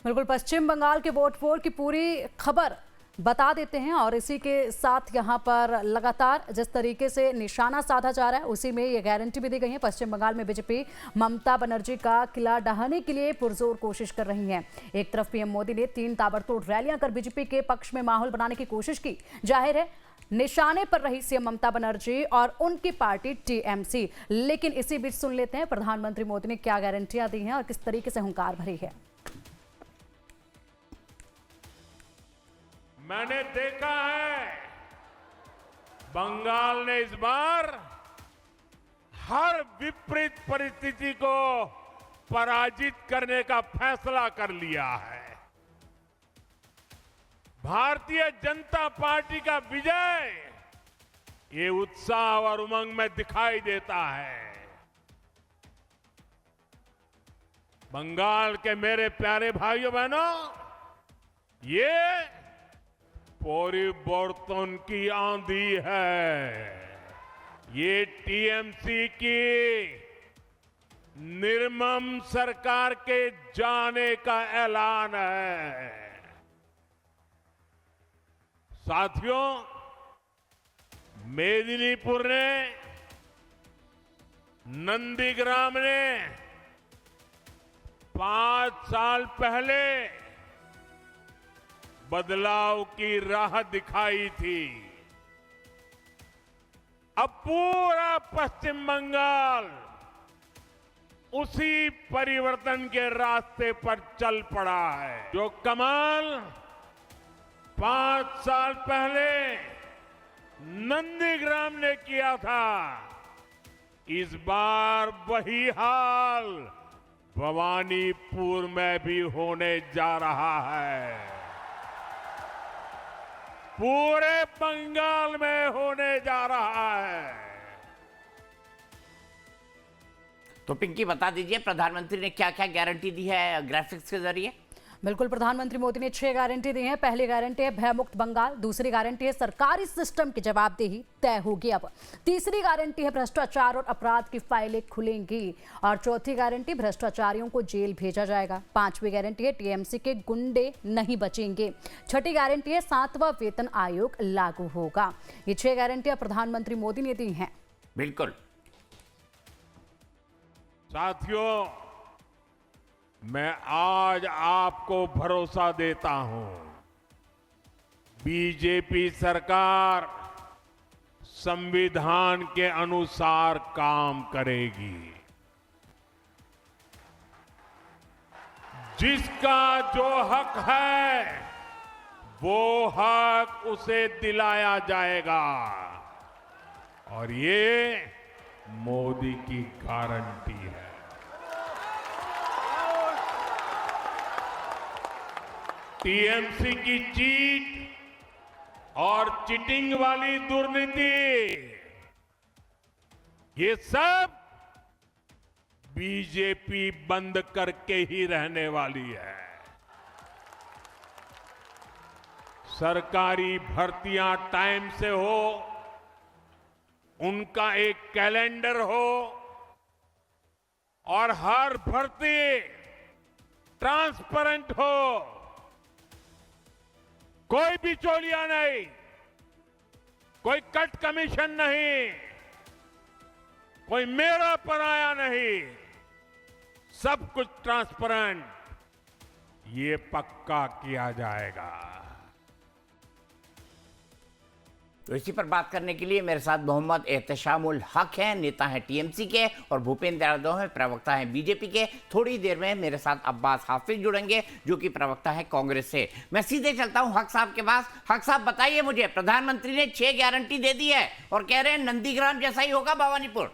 बिल्कुल, पश्चिम बंगाल के वोट वॉर की पूरी खबर बता देते हैं और इसी के साथ यहाँ पर लगातार जिस तरीके से निशाना साधा जा रहा है उसी में ये गारंटी भी दी गई है। पश्चिम बंगाल में बीजेपी ममता बनर्जी का किला ढहाने के लिए पुरजोर कोशिश कर रही है। एक तरफ पीएम मोदी ने 3 ताबड़तोड़ रैलियां कर बीजेपी के पक्ष में माहौल बनाने की कोशिश की। जाहिर है निशाने पर रही सीएम ममता बनर्जी और उनकी पार्टी टीएमसी। लेकिन इसी बीच सुन लेते हैं प्रधानमंत्री मोदी ने क्या गारंटियां दी हैं और किस तरीके से हुंकार भरी है। मैंने देखा है बंगाल ने इस बार हर विपरीत परिस्थिति को पराजित करने का फैसला कर लिया है। भारतीय जनता पार्टी का विजय ये उत्साह और उमंग में दिखाई देता है। बंगाल के मेरे प्यारे भाइयों बहनों, ये परिवर्तन की आंधी है। ये टीएमसी की निर्मम सरकार के जाने का ऐलान है। साथियों, मेदिनीपुर ने, नंदीग्राम ने 5 साल पहले बदलाव की राह दिखाई थी। अब पूरा पश्चिम बंगाल उसी परिवर्तन के रास्ते पर चल पड़ा है। जो कमाल 5 साल पहले नंदीग्राम ने किया था, इस बार वही हाल भवानीपुर में भी होने जा रहा है। पूरे बंगाल में होने जा रहा है। तो पिंकी बता दीजिए प्रधानमंत्री ने क्या क्या गारंटी दी है ग्राफिक्स के जरिए। बिल्कुल, प्रधानमंत्री मोदी ने 6 गारंटी दी हैं। पहली गारंटी है भयमुक्त बंगाल, दूसरी गारंटी है सरकारी सिस्टम की जवाबदेही तय होगी। अब तीसरी गारंटी है भ्रष्टाचार और अपराध की फाइलें खुलेंगी और चौथी गारंटी भ्रष्टाचारियों को जेल भेजा जाएगा। 5वीं गारंटी है टीएमसी के गुंडे नहीं बचेंगे। छठी गारंटी है 7वां वेतन आयोग लागू होगा। ये 6 गारंटियां प्रधानमंत्री मोदी ने दी हैं। बिल्कुल साथियों, मैं आज आपको भरोसा देता हूं, बीजेपी सरकार संविधान के अनुसार काम करेगी। जिसका जो हक है वो हक उसे दिलाया जाएगा और ये मोदी की गारंटी है। टीएमसी की चीट और चीटिंग वाली दुर्नीति, ये सब बीजेपी बंद करके ही रहने वाली है। सरकारी भर्तियां टाइम से हो, उनका एक कैलेंडर हो और हर भर्ती ट्रांसपेरेंट हो। कोई बिचौलिया नहीं, कोई कट कमीशन नहीं, कोई मेरा पराया नहीं, सब कुछ ट्रांसपेरेंट, ये पक्का किया जाएगा। तो इसी पर बात करने के लिए मेरे साथ मोहम्मद एहतशामुल हक हैं, नेता हैं टीएमसी के, और भूपेंद्र यादव हैं, प्रवक्ता हैं बीजेपी के। थोड़ी देर में मेरे साथ अब्बास हाफिज जुड़ेंगे जो कि प्रवक्ता हैं कांग्रेस से। मैं सीधे चलता हूं हक साहब के पास। हक साहब बताइए मुझे, प्रधानमंत्री ने 6 गारंटी दे दी है और कह रहे हैं नंदीग्राम जैसा ही होगा भवानीपुर।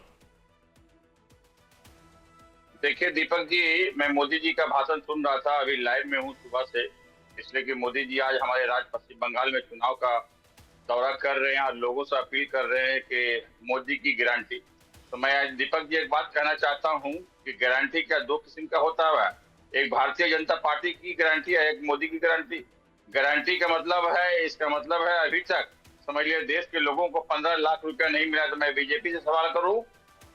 देखिए दीपक जी, मैं मोदी जी का भाषण सुन रहा था, अभी लाइव में हूँ सुबह से, इसलिए कि मोदी जी आज हमारे राज्य पश्चिम बंगाल में चुनाव का दौरा कर रहे हैं और लोगों से अपील कर रहे हैं कि मोदी की गारंटी। तो मैं आज दीपक जी एक बात कहना चाहता हूं कि गारंटी क्या 2 किस्म का होता है। एक भारतीय जनता पार्टी की गारंटी है, एक मोदी की गारंटी। गारंटी का मतलब है, इसका मतलब है अभी तक समझ लिया देश के लोगों को 15 लाख रुपया नहीं मिला। तो मैं बीजेपी से सवाल करूं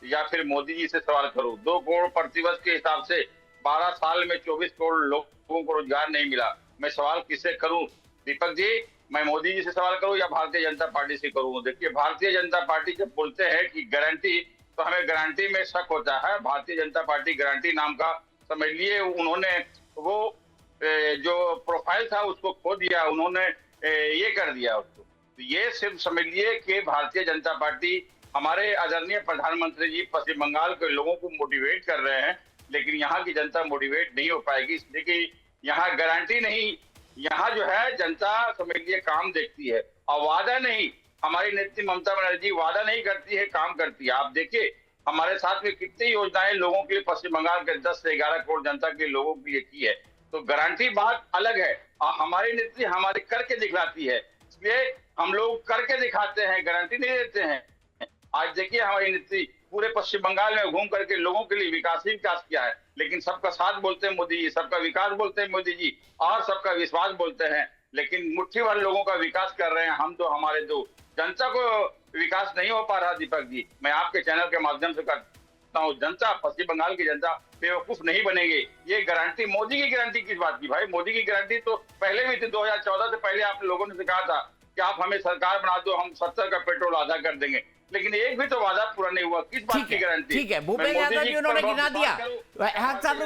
या फिर मोदी जी से सवाल करूं? 2 करोड़ प्रतिवर्ष के हिसाब से 12 साल में 24 करोड़ लोगों को रोजगार नहीं मिला। मैं सवाल किससे करूं दीपक जी? मैं मोदी जी से सवाल करूं या भारतीय जनता पार्टी से करूं? देखिए, भारतीय जनता पार्टी जब बोलते हैं कि गारंटी, तो हमें गारंटी में शक होता है। भारतीय जनता पार्टी गारंटी नाम का, समझ लिए, उन्होंने वो जो प्रोफाइल था उसको खो दिया, उन्होंने ये कर दिया उसको। तो ये सिर्फ समझ लिए कि भारतीय जनता पार्टी, हमारे आदरणीय प्रधानमंत्री जी पश्चिम बंगाल के लोगों को मोटिवेट कर रहे हैं, लेकिन यहाँ की जनता मोटिवेट नहीं हो पाएगी, इसलिए कि यहाँ गारंटी नहीं, यहाँ जो है जनता समझ लिए काम देखती है और वादा नहीं। हमारी नेत्री ममता बनर्जी वादा नहीं करती है, काम करती है। आप देखिए हमारे साथ में कितनी योजनाएं लोगों के लिए पश्चिम बंगाल के 10 से 11 करोड़ जनता के लोगों के लिए की है। तो गारंटी बात अलग है और हमारी नेत्री हमारे करके दिखलाती है, इसलिए हम लोग करके दिखाते हैं, गारंटी नहीं देते हैं। आज देखिए हमारी नेत्री पूरे पश्चिम बंगाल में घूम करके लोगों के लिए विकास ही विकास किया है, लेकिन सबका साथ बोलते हैं मोदी जी, सबका विकास बोलते हैं मोदी जी और सबका विश्वास बोलते हैं, लेकिन मुट्ठी भर लोगों का विकास कर रहे हैं हम, तो हमारे तो जनता को विकास नहीं हो पा रहा। दीपक जी, मैं आपके चैनल के माध्यम से कहता हूँ, जनता, पश्चिम बंगाल की जनता बेवकूफ नहीं बनेगी। ये गारंटी, मोदी की गारंटी किस बात की भाई? मोदी की गारंटी तो पहले भी थी, 2014 से पहले आप लोगों ने कहा था कि आप हमें सरकार बना दो, हम 70 का पेट्रोल आधा कर देंगे, लेकिन एक भी तो वादा पूरा नहीं हुआ। किस बात की गारंटी? ठीक है, भूपेंद्र यादव जी उन्होंने गिना दिया। हक साहब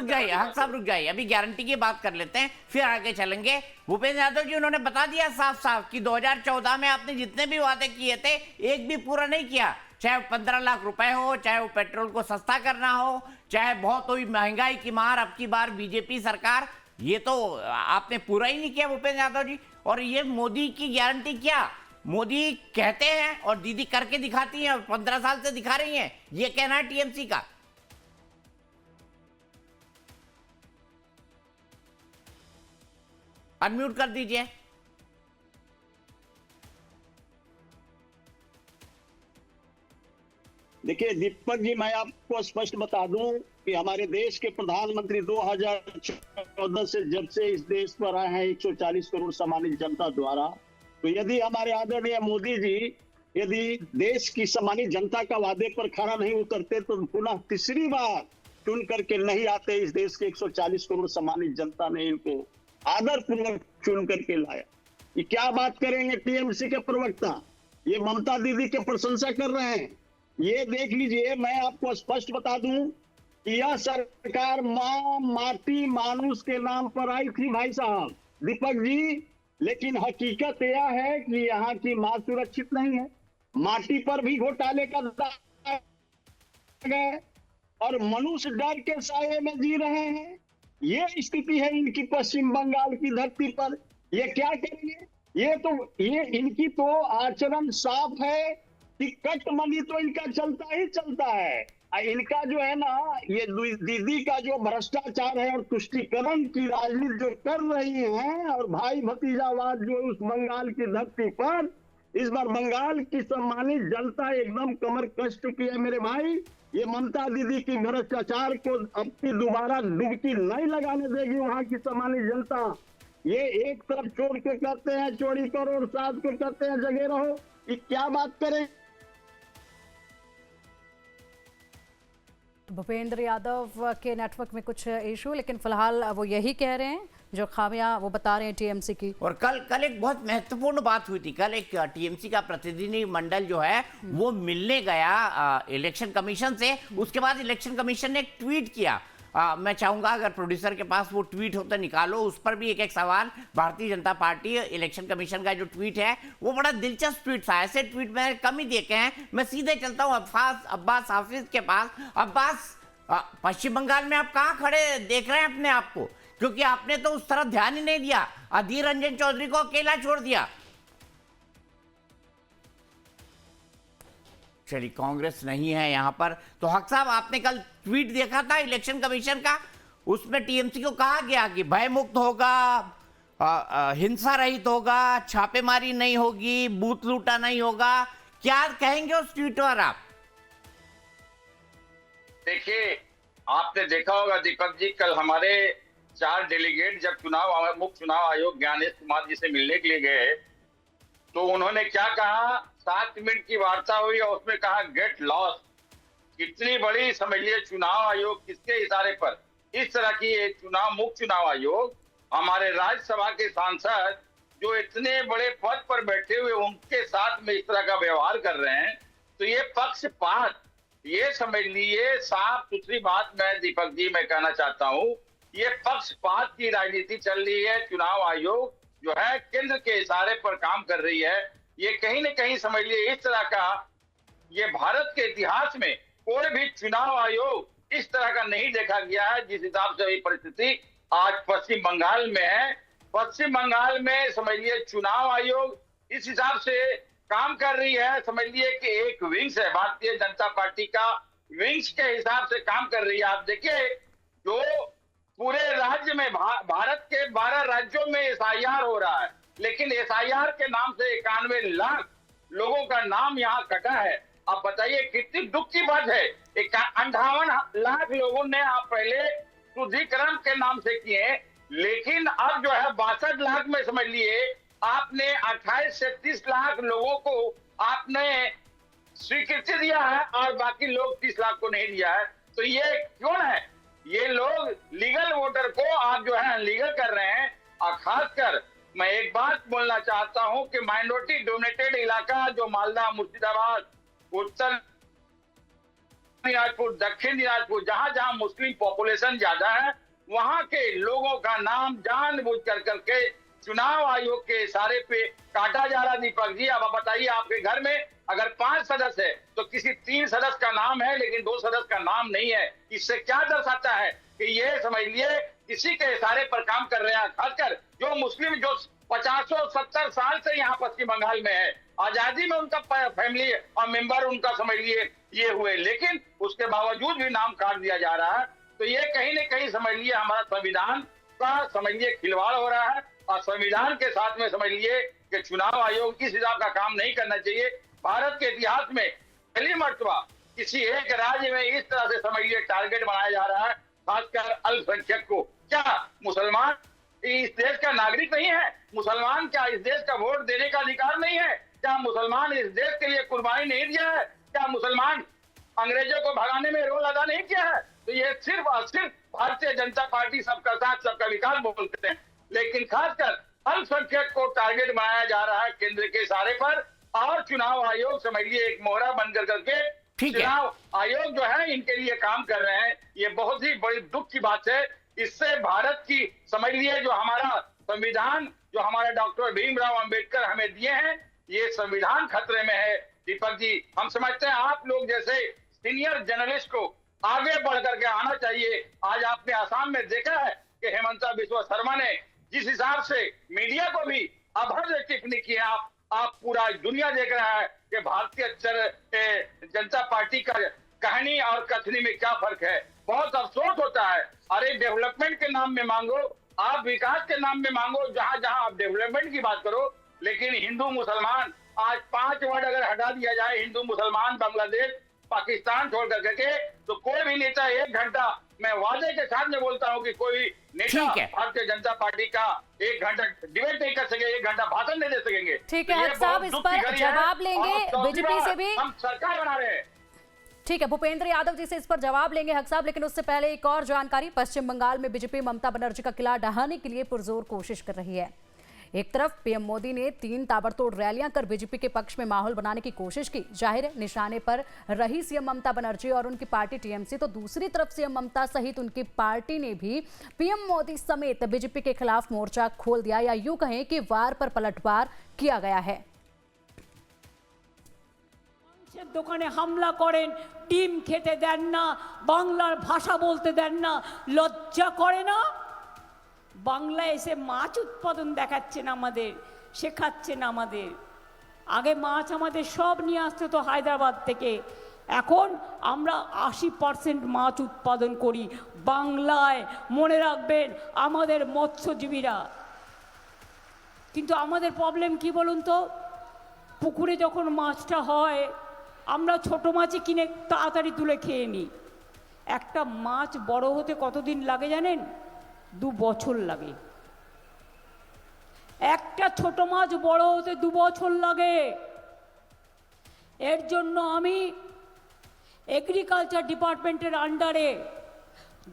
रुक जाइए, अभी गारंटी की बात कर लेते हैं, फिर आगे चलेंगे। भूपेंद्र यादव जी उन्होंने बता दिया साफ साफ कि 2014 में आपने जितने भी वादे किए थे एक भी पूरा नहीं किया, चाहे 15 लाख रुपए हो, चाहे वो पेट्रोल को सस्ता करना हो, चाहे बहुत हुई महंगाई की मार अब की बार बीजेपी सरकार, ये तो आपने पूरा ही नहीं किया भूपेंद्र यादव जी। और ये मोदी की गारंटी क्या? मोदी कहते हैं और दीदी करके दिखाती हैं और 15 साल से दिखा रही हैं, ये कहना है टीएमसी का। अनम्यूट कर दीजिए। देखिए दीपक जी, मैं आपको स्पष्ट बता दूं कि हमारे देश के प्रधानमंत्री 2014 से जब से इस देश पर आए हैं 140 करोड़ सम्मानित जनता द्वारा, तो यदि हमारे आदरणीय मोदी जी यदि देश की सम्मानित जनता का वादे पर खरा नहीं उतरते तो पुनः तीसरी बार चुन करके नहीं आते। इस देश के 140 करोड़ सम्मानित जनता ने इनको आदरपूर्वक चुन करके लाया। ये क्या बात करेंगे टीएमसी के प्रवक्ता? ये ममता दीदी के प्रशंसा कर रहे हैं। ये देख लीजिए, मैं आपको स्पष्ट बता दूं कि यह सरकार मां माटी मानुष के नाम पर आई थी भाई साहब दीपक जी, लेकिन हकीकत यह है कि यहाँ की मां सुरक्षित नहीं है। माटी पर भी घोटाले का दाग है और मनुष्य डर के साये में जी रहे हैं। ये स्थिति है इनकी पश्चिम बंगाल की धरती पर। ये क्या करेंगे? ये इनकी तो आचरण साफ है कि कट मनी तो इनका चलता ही चलता है। इनका जो है ना, ये दीदी का जो भ्रष्टाचार है और तुष्टीकरण की राजनीति जो कर रही है और भाई भतीजावाद जो उस बंगाल की धरती पर, इस बार बंगाल की सम्मानित जनता एकदम कमर कस चुकी है मेरे भाई। ये ममता दीदी की भ्रष्टाचार को अब की दोबारा डुबकी नहीं लगाने देगी वहां की सम्मानित जनता। ये एक तरफ चोर के कहते हैं चोरी करो और साथ को कहते हैं जगे रहो। ये क्या बात करें? भूपेंद्र यादव के नेटवर्क में कुछ इशू, लेकिन फिलहाल वो यही कह रहे हैं जो खामियां वो बता रहे हैं टीएमसी की। और कल एक बहुत महत्वपूर्ण बात हुई थी। कल एक टीएमसी का प्रतिनिधि मंडल जो है वो मिलने गया इलेक्शन कमीशन से। उसके बाद इलेक्शन कमीशन ने एक ट्वीट किया। मैं चाहूंगा अगर प्रोड्यूसर के पास वो ट्वीट हो तो निकालो, उस पर भी एक सवाल। Bharatiya Janata party election commission का जो ट्वीट है वो बड़ा दिलचस्प ट्वीट था। ऐसे ट्वीट मैंने कम ही देखे हैं। मैं सीधे चलता हूँ अब्बास हाफिज के पास। अब्बास, पश्चिम बंगाल में आप कहाँ खड़े देख रहे हैं अपने आप को? क्योंकि आपने तो उस तरफ ध्यान ही नहीं दिया, अधीर रंजन चौधरी को अकेला छोड़ दिया। चलिए, कांग्रेस नहीं है यहां पर। तो हक साहब, आपने कल ट्वीट देखा था इलेक्शन कमीशन का, उसमें टीएमसी को कहा गया कि भय मुक्त होगा, हिंसा रहित होगा, छापेमारी नहीं होगी, बूथ लूटा नहीं होगा। क्या कहेंगे उस ट्वीट पर आप? देखिए, आपने देखा होगा दीपक जी, कल हमारे 4 डेलीगेट जब मुख्य चुनाव आयोग ज्ञानेश कुमार जी से मिलने के लिए गए तो उन्होंने क्या कहा? 7 मिनट की वार्ता हुई और उसमें कहा गेट लॉस्ट। कितनी बड़ी समझिए चुनाव आयोग किसके इशारे पर इस तरह की ये चुनाव मुक्त चुनाव आयोग हमारे राज्यसभा के सांसद जो इतने बड़े पद पर बैठे हुए उनके साथ में इस तरह का व्यवहार कर रहे हैं, तो ये पक्षपात, ये समझ लीजिए साफ सुथरी बात मैं दीपक जी मैं कहना चाहता हूं, ये पक्षपात की राजनीति चल रही है। चुनाव आयोग जो है केंद्र के इशारे पर काम कर रही है। ये कहीं न कहीं समझ लीजिए इस तरह का ये भारत के इतिहास में कोई भी चुनाव आयोग इस तरह का नहीं देखा गया है। जिस हिसाब से ये परिस्थिति आज पश्चिम बंगाल में है, पश्चिम बंगाल में समझिए चुनाव आयोग इस हिसाब से काम कर रही है, समझिए कि एक विंग्स है भारतीय जनता पार्टी का, विंग्स के हिसाब से काम कर रही है। आप देखिए जो पूरे राज्य में भारत के 12 राज्यों में एसआईआर हो रहा है, लेकिन एसआईआर के नाम से 91 लाख लोगों का नाम यहाँ कटा है। आप बताइए कितनी दुख की बात है। 58 लाख लोगों ने आप पहले शुद्धिकरण के नाम से किए, लेकिन अब जो है 62 लाख में समझ लिए आपने 28 से 30 लाख लोगों को आपने स्वीकृति दिया है और बाकी लोग 30 लाख को नहीं दिया है। तो ये क्यों है? ये लोग लीगल वोटर को आप जो है अनलीगल कर रहे हैं। और खासकर मैं एक बात बोलना चाहता हूं कि माइनॉरिटी डोमिनेटेड इलाका जो मालदा, मुर्शिदाबाद, उत्तर दिनाजपुर, दक्षिण दिनाजपुर, जहां जहां मुस्लिम पॉपुलेशन ज्यादा है, वहां के लोगों का नाम जानबूझ करके चुनाव आयोग के इशारे पे काटा जा रहा। दीपक जी अब आप बताइए, आपके घर में अगर 5 सदस्य है तो किसी 3 सदस्य का नाम है लेकिन 2 सदस्य का नाम नहीं है। इससे क्या दर्शाता है कि ये समझ लिए किसी के इशारे पर काम कर रहे हैं। खासकर जो मुस्लिम जो 50-70 साल से यहाँ पश्चिम बंगाल में है, आजादी में उनका फैमिली और मेंबर उनका समझ लिए ये हुए, लेकिन उसके बावजूद भी नाम काट दिया जा रहा है। तो ये कहीं न कहीं समझ लिए हमारा संविधान का समझ लिए खिलवाड़ हो रहा है और संविधान के साथ में समझ लिए कि चुनाव आयोग इस हिसाब का काम नहीं करना चाहिए। भारत के इतिहास में पहली मर्तबा किसी एक राज्य में इस तरह से समझ लिए टारगेट बनाया जा रहा है, खासकर अल्पसंख्यक को। क्या मुसलमान इस देश का नागरिक नहीं है? मुसलमान क्या इस देश का वोट देने का अधिकार नहीं है? क्या मुसलमान इस देश के लिए कुर्बानी नहीं दिया है? क्या मुसलमान अंग्रेजों को भगाने में रोल अदा नहीं किया है? तो ये सिर्फ और सिर्फ भारतीय जनता पार्टी सबका साथ सबका विकास बोलते हैं, लेकिन खासकर अल्पसंख्यक को टारगेट बनाया जा रहा है केंद्र के इशारे पर। और चुनाव आयोग समझिए एक मोहरा बनकर करके चुनाव आयोग जो है इनके लिए काम कर रहे हैं। ये बहुत ही बड़ी दुख की बात है। इससे भारत की समझ लिए जो हमारा संविधान, जो हमारे डॉक्टर भीमराव अंबेडकर हमें दिए हैं, ये संविधान खतरे में है। दीपक जी हम समझते हैं आप लोग जैसे सीनियर जर्नलिस्ट को आगे बढ़ करके आना चाहिए। आज आपने आसाम में देखा है कि हेमंता बिस्वा शर्मा ने जिस हिसाब से मीडिया को भी अभद्र टिप्पणी की, आप पूरा दुनिया देख रहा है कि भारतीय जनता पार्टी का कहानी और कथनी में क्या फर्क है। बहुत अफसोस होता है। अरे डेवलपमेंट के नाम में मांगो, आप विकास के नाम में मांगो, जहां जहां आप डेवलपमेंट की बात करो, लेकिन हिंदू मुसलमान आज 5 वर्ड अगर हटा दिया जाए, हिंदू मुसलमान बांग्लादेश पाकिस्तान छोड़ करके, तो कोई भी नेता 1 घंटा, मैं वादे के साथ में बोलता हूं कि कोई नेता भारतीय जनता पार्टी का 1 घंटा डिबेट नहीं कर सके, 1 घंटा भाषण नहीं दे सकेंगे। ठीक है हक साहब, इस पर जवाब लेंगे बीजेपी से भी। हम सरकार बना रहे हैं। ठीक है, भूपेंद्र यादव जी से इस पर जवाब लेंगे हक साहब, लेकिन उससे पहले एक और जानकारी। पश्चिम बंगाल में बीजेपी ममता बनर्जी का किला ढहाने के लिए पुरजोर कोशिश कर रही है। एक तरफ पीएम मोदी ने 3 ताबड़तोड़ रैलियां कर बीजेपी के पक्ष में माहौल बनाने की कोशिश की, जाहिर है निशाने पर रही सीएम ममता बनर्जी और उनकी पार्टी टीएमसी। तो दूसरी तरफ सीएम ममता सहित उनकी पार्टी ने भी पीएम मोदी समेत बीजेपी के खिलाफ मोर्चा खोल दिया, या यूं कहें कि वार पर पलटवार किया गया है। দোকানে হামলা করেন, ডিম খেতে দেন না, বাংলার ভাষা বলতে দেন না, লজ্জা করে না? বাংলায় এসে মাছ উৎপাদন দেখাচ্ছেন আমাদের, শেখাচ্ছেন আমাদের। আগে মাছ আমাদের সব নিয়ে আসতে তো হায়দ্রাবাদ থেকে, এখন আমরা 80% মাছ উৎপাদন করি বাংলায়। মনে রাখবেন আমাদের মৎস্যজীবীরা। কিন্তু আমাদের প্রবলেম কি বলুন তো, পুকুরে যখন মাছটা হয় আমরা ছোট মাছই কিনে তাড়াতাড়ি তুলে খেয়ে নিই। একটা মাছ বড় হতে কতদিন লাগে জানেন? 2 বছর লাগে। একটা ছোট মাছ বড় হতে 2 বছর লাগে। এর জন্য আমি এগ্রিকালচার ডিপার্টমেন্টের আন্ডারে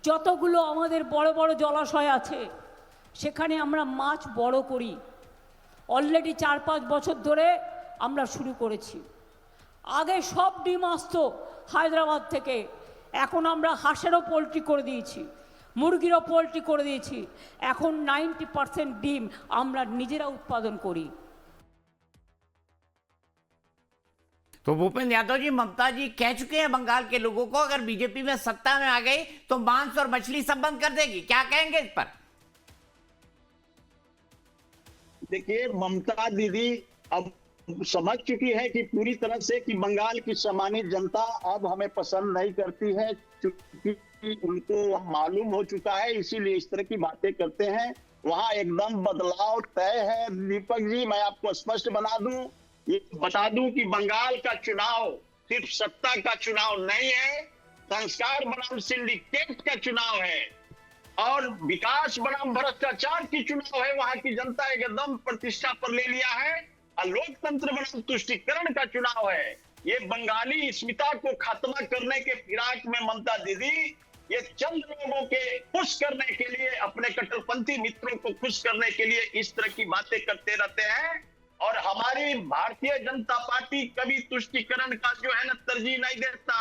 যতগুলো আমাদের বড় বড় জলাশয় আছে সেখানে আমরা মাছ বড় করি। অলরেডি 4-5 বছর ধরে আমরা শুরু করেছি। আগে সব ডিম আসতো হায়দ্রাবাদ থেকে, এখন আমরা হাঁসেরও পোলট্রি করে দিয়েছি, মুরগিরও পোলট্রি করে দিয়েছি। এখন 90% ডিম আমরা নিজেরা উৎপাদন করি। तो भूपेंद्र यादव जी, ममता जी कह चुके हैं बंगाल के लोगों को अगर बीजेपी में सत्ता में आ गई तो मांस और मछली सब बंद कर देगी, क्या कहेंगे इस पर? देखिए, ममता दीदी अब समझ चुकी है कि पूरी तरह से कि बंगाल की सामान्य जनता अब हमें पसंद नहीं करती है, क्योंकि उनको मालूम हो चुका है, इसीलिए इस तरह की बातें करते हैं। वहां एकदम बदलाव तय है। दीपक जी, मैं आपको स्पष्ट बता दूं कि बंगाल का चुनाव सिर्फ सत्ता का चुनाव नहीं है, संस्कार बनाम सिंडिकेट का चुनाव है और विकास बनाम भ्रष्टाचार की चुनाव है। वहां की जनता एकदम प्रतिष्ठा पर ले लिया है और लोकतंत्र बनाम तुष्टीकरण का चुनाव है। ये बंगाली अस्मिता को खत्म करने के फिराक में ममता दीदी ये चंद लोगों के खुश करने के लिए, अपने कट्टरपंथी मित्रों को खुश करने के लिए इस तरह की बातें करते रहते हैं। और हमारी भारतीय जनता पार्टी कभी तुष्टीकरण का जो है ना तरजीह नहीं देता।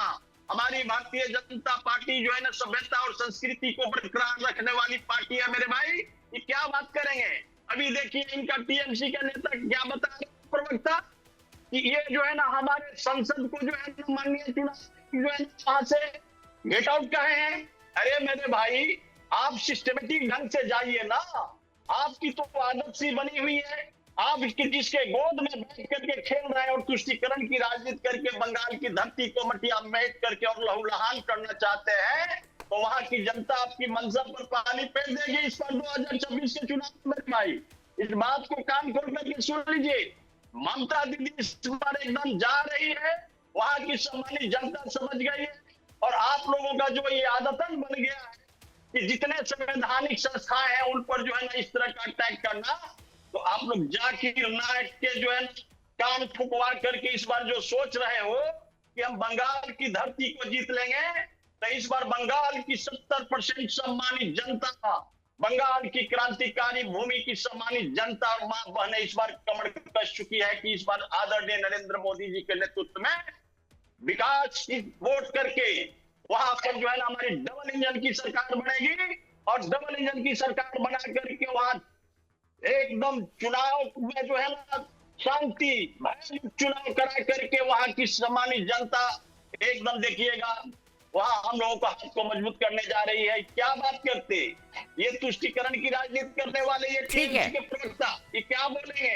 हमारी भारतीय जनता पार्टी जो है ना सभ्यता और संस्कृति को बरकरार रखने वाली पार्टी है मेरे भाई। ये क्या बात करेंगे? अभी देखिए इनका टीएमसी का नेता क्या बता रहे, प्रवक्ता, कि ये जो है ना हमारे संसद को जो है ना माननीय चुनाव जो है वहां से गेट आउट कहे हैं। अरे मेरे भाई, आप सिस्टमेटिक ढंग से जाइए ना। आपकी तो आदत सी बनी हुई है, आप जिसके गोद में बैठ करके खेल रहे हैं और तुष्टीकरण की राजनीति करके बंगाल की धरती को मटिया मेट करके और लहूलुहान करना चाहते हैं, तो वहां की जनता आपकी मंशा पर पानी फेर देगी इस बार 2026 के चुनाव में। भाई, इस बात को कान खोल करके सुन लीजिए। ममता दीदी इस बार एकदम जा रही है, वहां की सम्मानित जनता समझ गई है। और आप लोगों का जो ये आदतन बन गया है कि जितने संवैधानिक संस्थाएं हैं उन पर जो है ना इस तरह का अटैक करना, तो आप लोग जाकिर नायक के जो है कान फुकवा करके इस बार जो सोच रहे हो कि हम बंगाल की धरती को जीत लेंगे, तो इस बार बंगाल की 70% सम्मानित जनता, बंगाल की क्रांतिकारी भूमि की सम्मानित जनता और मां बहनें इस बार कमर कस चुकी है कि इस बार आदरणीय नरेंद्र मोदी जी के नेतृत्व में विकास की वोट करके वहां पर जो है ना हमारी डबल इंजन की सरकार बनेगी। और डबल इंजन की सरकार बना करके वहां एकदम चुनाव में जो है ना शांति चुनाव करा करके वहां की सम्मानित जनता एकदम देखिएगा वहां हम लोगों का हाथ को मजबूत करने जा रही है। क्या बात करते, ये तुष्टीकरण की राजनीति करने वाले ये ठीक है के प्रवक्ता ये क्या बोलेंगे?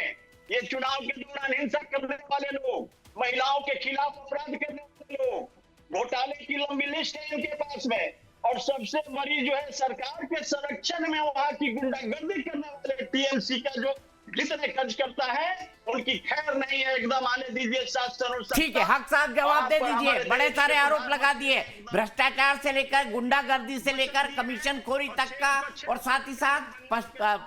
ये चुनाव के दौरान हिंसा करने वाले लोग, महिलाओं के खिलाफ अपराध करने वाले लोग, घोटाले की लंबी लिस्ट है इनके पास में। और सबसे बड़ी जो है सरकार के संरक्षण में वहां की गुंडागर्दी करने वाले टीएमसी का जो जितने खर्च करता है उनकी खैर नहीं है। एकदम आने दीजिए शासन और सत्ता। ठीक है, हक साहब जवाब दे दीजिए। बड़े सारे आरोप लगा दिए, भ्रष्टाचार से लेकर गुंडागर्दी से लेकर कमीशन खोरी तक का, और साथ ही साथ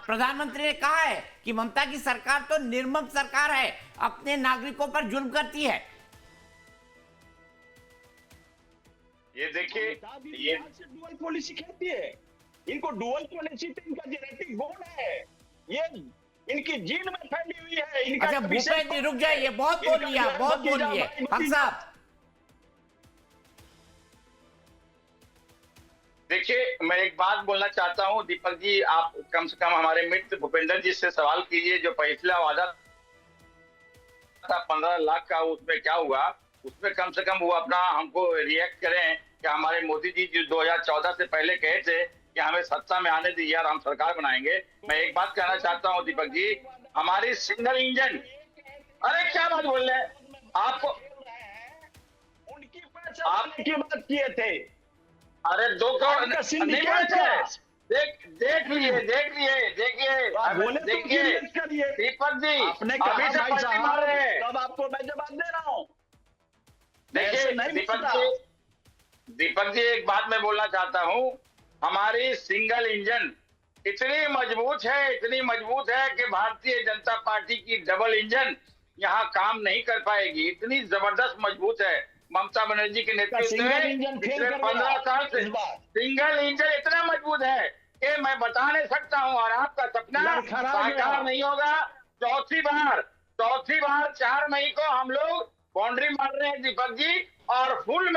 प्रधानमंत्री ने कहा है कि ममता की सरकार तो निर्मम सरकार है, अपने नागरिकों पर जुल्म करती है। ये देखिए, ये डुअल पॉलिसी खेलती है, इनको डुअल पॉलिसी पे इनका जेनेटिक गुण है, ये इनकी जीन में फैली हुई है। अच्छा भूपेंद्र जी रुक जाइए, बहुत बोल लिया, बहुत बोल लिए। हक साहब देखिए, मैं एक बात बोलना चाहता हूं दीपक जी, आप कम से कम हमारे मित्र भूपेंद्र जी से सवाल कीजिए, जो पिछला वादा था 15 लाख का, उसमें क्या हुआ? उसमें कम से कम वो अपना हमको रिएक्ट करें कि हमारे मोदी जी जो 2014 से पहले कहे थे कि हमें सत्ता में आने दीजिए और हम सरकार बनाएंगे। मैं एक बात कहना चाहता हूं दीपक जी, हमारी सिंगल इंजन, अरे क्या बात बोल रहे हैं आपको, उनकी आपकी बात किए थे, अरे 2 करोड़ नहीं बोले थे। देख लिए देखिए दीपक जी, आपने कहा भाई साहब, तब आपको मैं जवाब दे रहा हूँ। देखिए दीपक जी एक बात मैं बोलना चाहता हूं, हमारी सिंगल इंजन इतनी मजबूत है कि भारतीय जनता पार्टी की डबल इंजन यहां काम नहीं कर पाएगी, इतनी जबरदस्त मजबूत है। ममता बनर्जी के नेतृत्व सिंगल में इंजन फेल पिछले कर 15 गया साल से इस बार। सिंगल इंजन इतना मजबूत है कि मैं बता नहीं सकता हूं, और आपका सपना लड़खड़ा साकार गया। नहीं होगा। चौथी बार 4 मई को हम लोग बाउंड्री मार रहे हैं दीपक जी, और फुल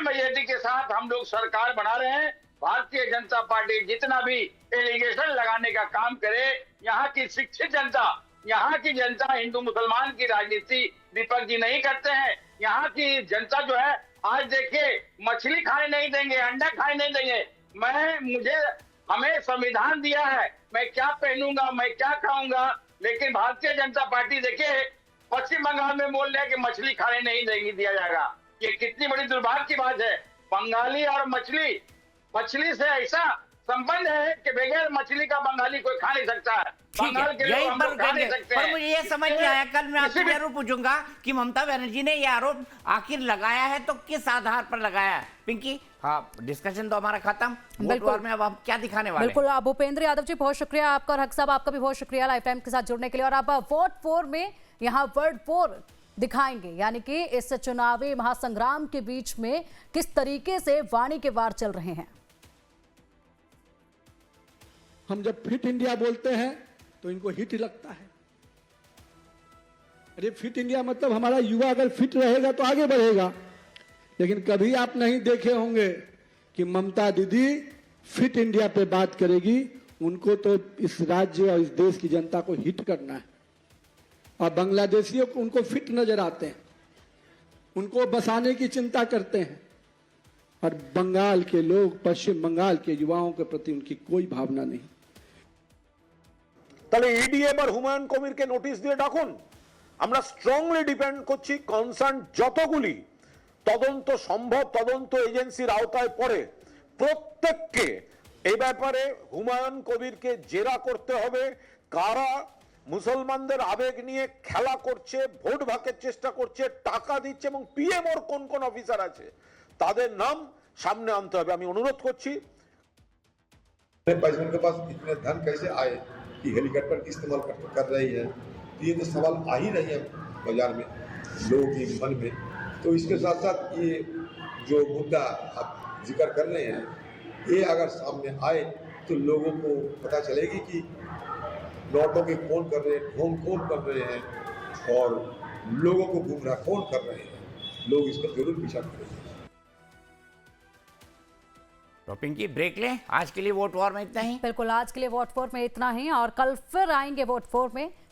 मेजोरिटी के साथ हम लोग सरकार बना रहे हैं। भारतीय जनता पार्टी जितना भी एलिगेशन लगाने का काम करे, यहाँ की शिक्षित जनता, यहाँ की जनता हिंदू मुसलमान की राजनीति दीपक जी नहीं करते हैं। यहाँ की जनता जो है, आज देखिए मछली खाने नहीं देंगे, अंडा खाने नहीं देंगे। हमें संविधान दिया है, मैं क्या पहनूंगा, मैं क्या खाऊंगा, लेकिन भारतीय जनता पार्टी देखिए पश्चिम बंगाल में बोल रहे हैं कि मछली खाने नहीं देंगी दिया जाएगा। ये कितनी बड़ी दुर्भाग्य की बात है। बंगाली और मछली से ऐसा संबंध है कि बगैर मछली का बंगाली कोई खा नहीं सकता है। ठीक है, बंगाल के लोग यही हम पर लोग खा नहीं कहेंगे। सकते पर हैं। मुझे ये समझ नहीं आया, कल मैं आपसे किसी भी- जरूर पूछूंगा कि ममता बनर्जी ने ये आरोप आखिर लगाया है तो किस आधार पर लगाया है। पिंकी, हाँ, डिस्कशन तो हमारा खत्म, वोट बिल्कुल। वार में अब हम क्या दिखाने वाले हैं? बिल्कुल। भूपेंद्र यादव जी बहुत शुक्रिया आपका, और हक साहब आपका भी बहुत शुक्रिया लाइफ टाइम के साथ जुड़ने के लिए। और आप वोट 4 में यहाँ वर्ड 4 दिखाएंगे, यानी कि इस चुनावी महासंग्राम के बीच में किस तरीके से वाणी के वार चल रहे हैं। हम जब फिट इंडिया बोलते हैं तो इनको हिट लगता है। अरे फिट इंडिया मतलब हमारा युवा अगर फिट रहेगा तो आगे बढ़ेगा। लेकिन कभी आप नहीं देखे होंगे कि ममता दीदी फिट इंडिया पे बात करेगी। उनको तो इस राज्य और इस देश की जनता को हिट करना है, और बांग्लादेशियों को उनको फिट नजर आते हैं, उनको बसाने की चिंता करते हैं। और बंगाल के लोग, पश्चिम बंगाल के युवाओं के प्रति उनकी कोई भावना नहीं। তাহলে ইডি এবার হুমায়ুন কবিরকে নোটিশ দিয়ে ডাকুন। আমরা স্ট্রংলি ডিপেন্ড করছি কনসার্ন যতগুলি তদন্ত সম্ভব তদন্ত এজেন্সির আওতায় পড়ে প্রত্যেককে এই ব্যাপারে হুমায়ুন কবিরকে জেরা করতে হবে। কারা মুসলমানদের আবেগ নিয়ে খেলা করছে, ভোট ভাগের চেষ্টা করছে, টাকা দিচ্ছে এবং পিএমওর কোন কোন অফিসার আছে তাদের নাম সামনে আনতে হবে। আমি অনুরোধ করছি। पैसे उनके पास इतने धन कैसे आए कि हेलीकॉप्टर की इस्तेमाल कर रही है, तो ये तो सवाल आ ही नहीं है बाजार में लोगों के मन में। तो इसके साथ साथ ये जो मुद्दा आप जिक्र कर रहे हैं, ये अगर सामने आए तो लोगों को पता चलेगी कि नोटों के कौन कर रहे हैं, ढोंग कौन कर रहे हैं, और लोगों को गुमराह कौन कर रहे हैं। लोग इसका जरूर विचार करेंगे। तो पिंकी, ब्रेक लें, आज के लिए वोट वॉर में इतना ही। बिल्कुल, आज के लिए वोट 4 में इतना ही, और कल फिर आएंगे वोट 4 में।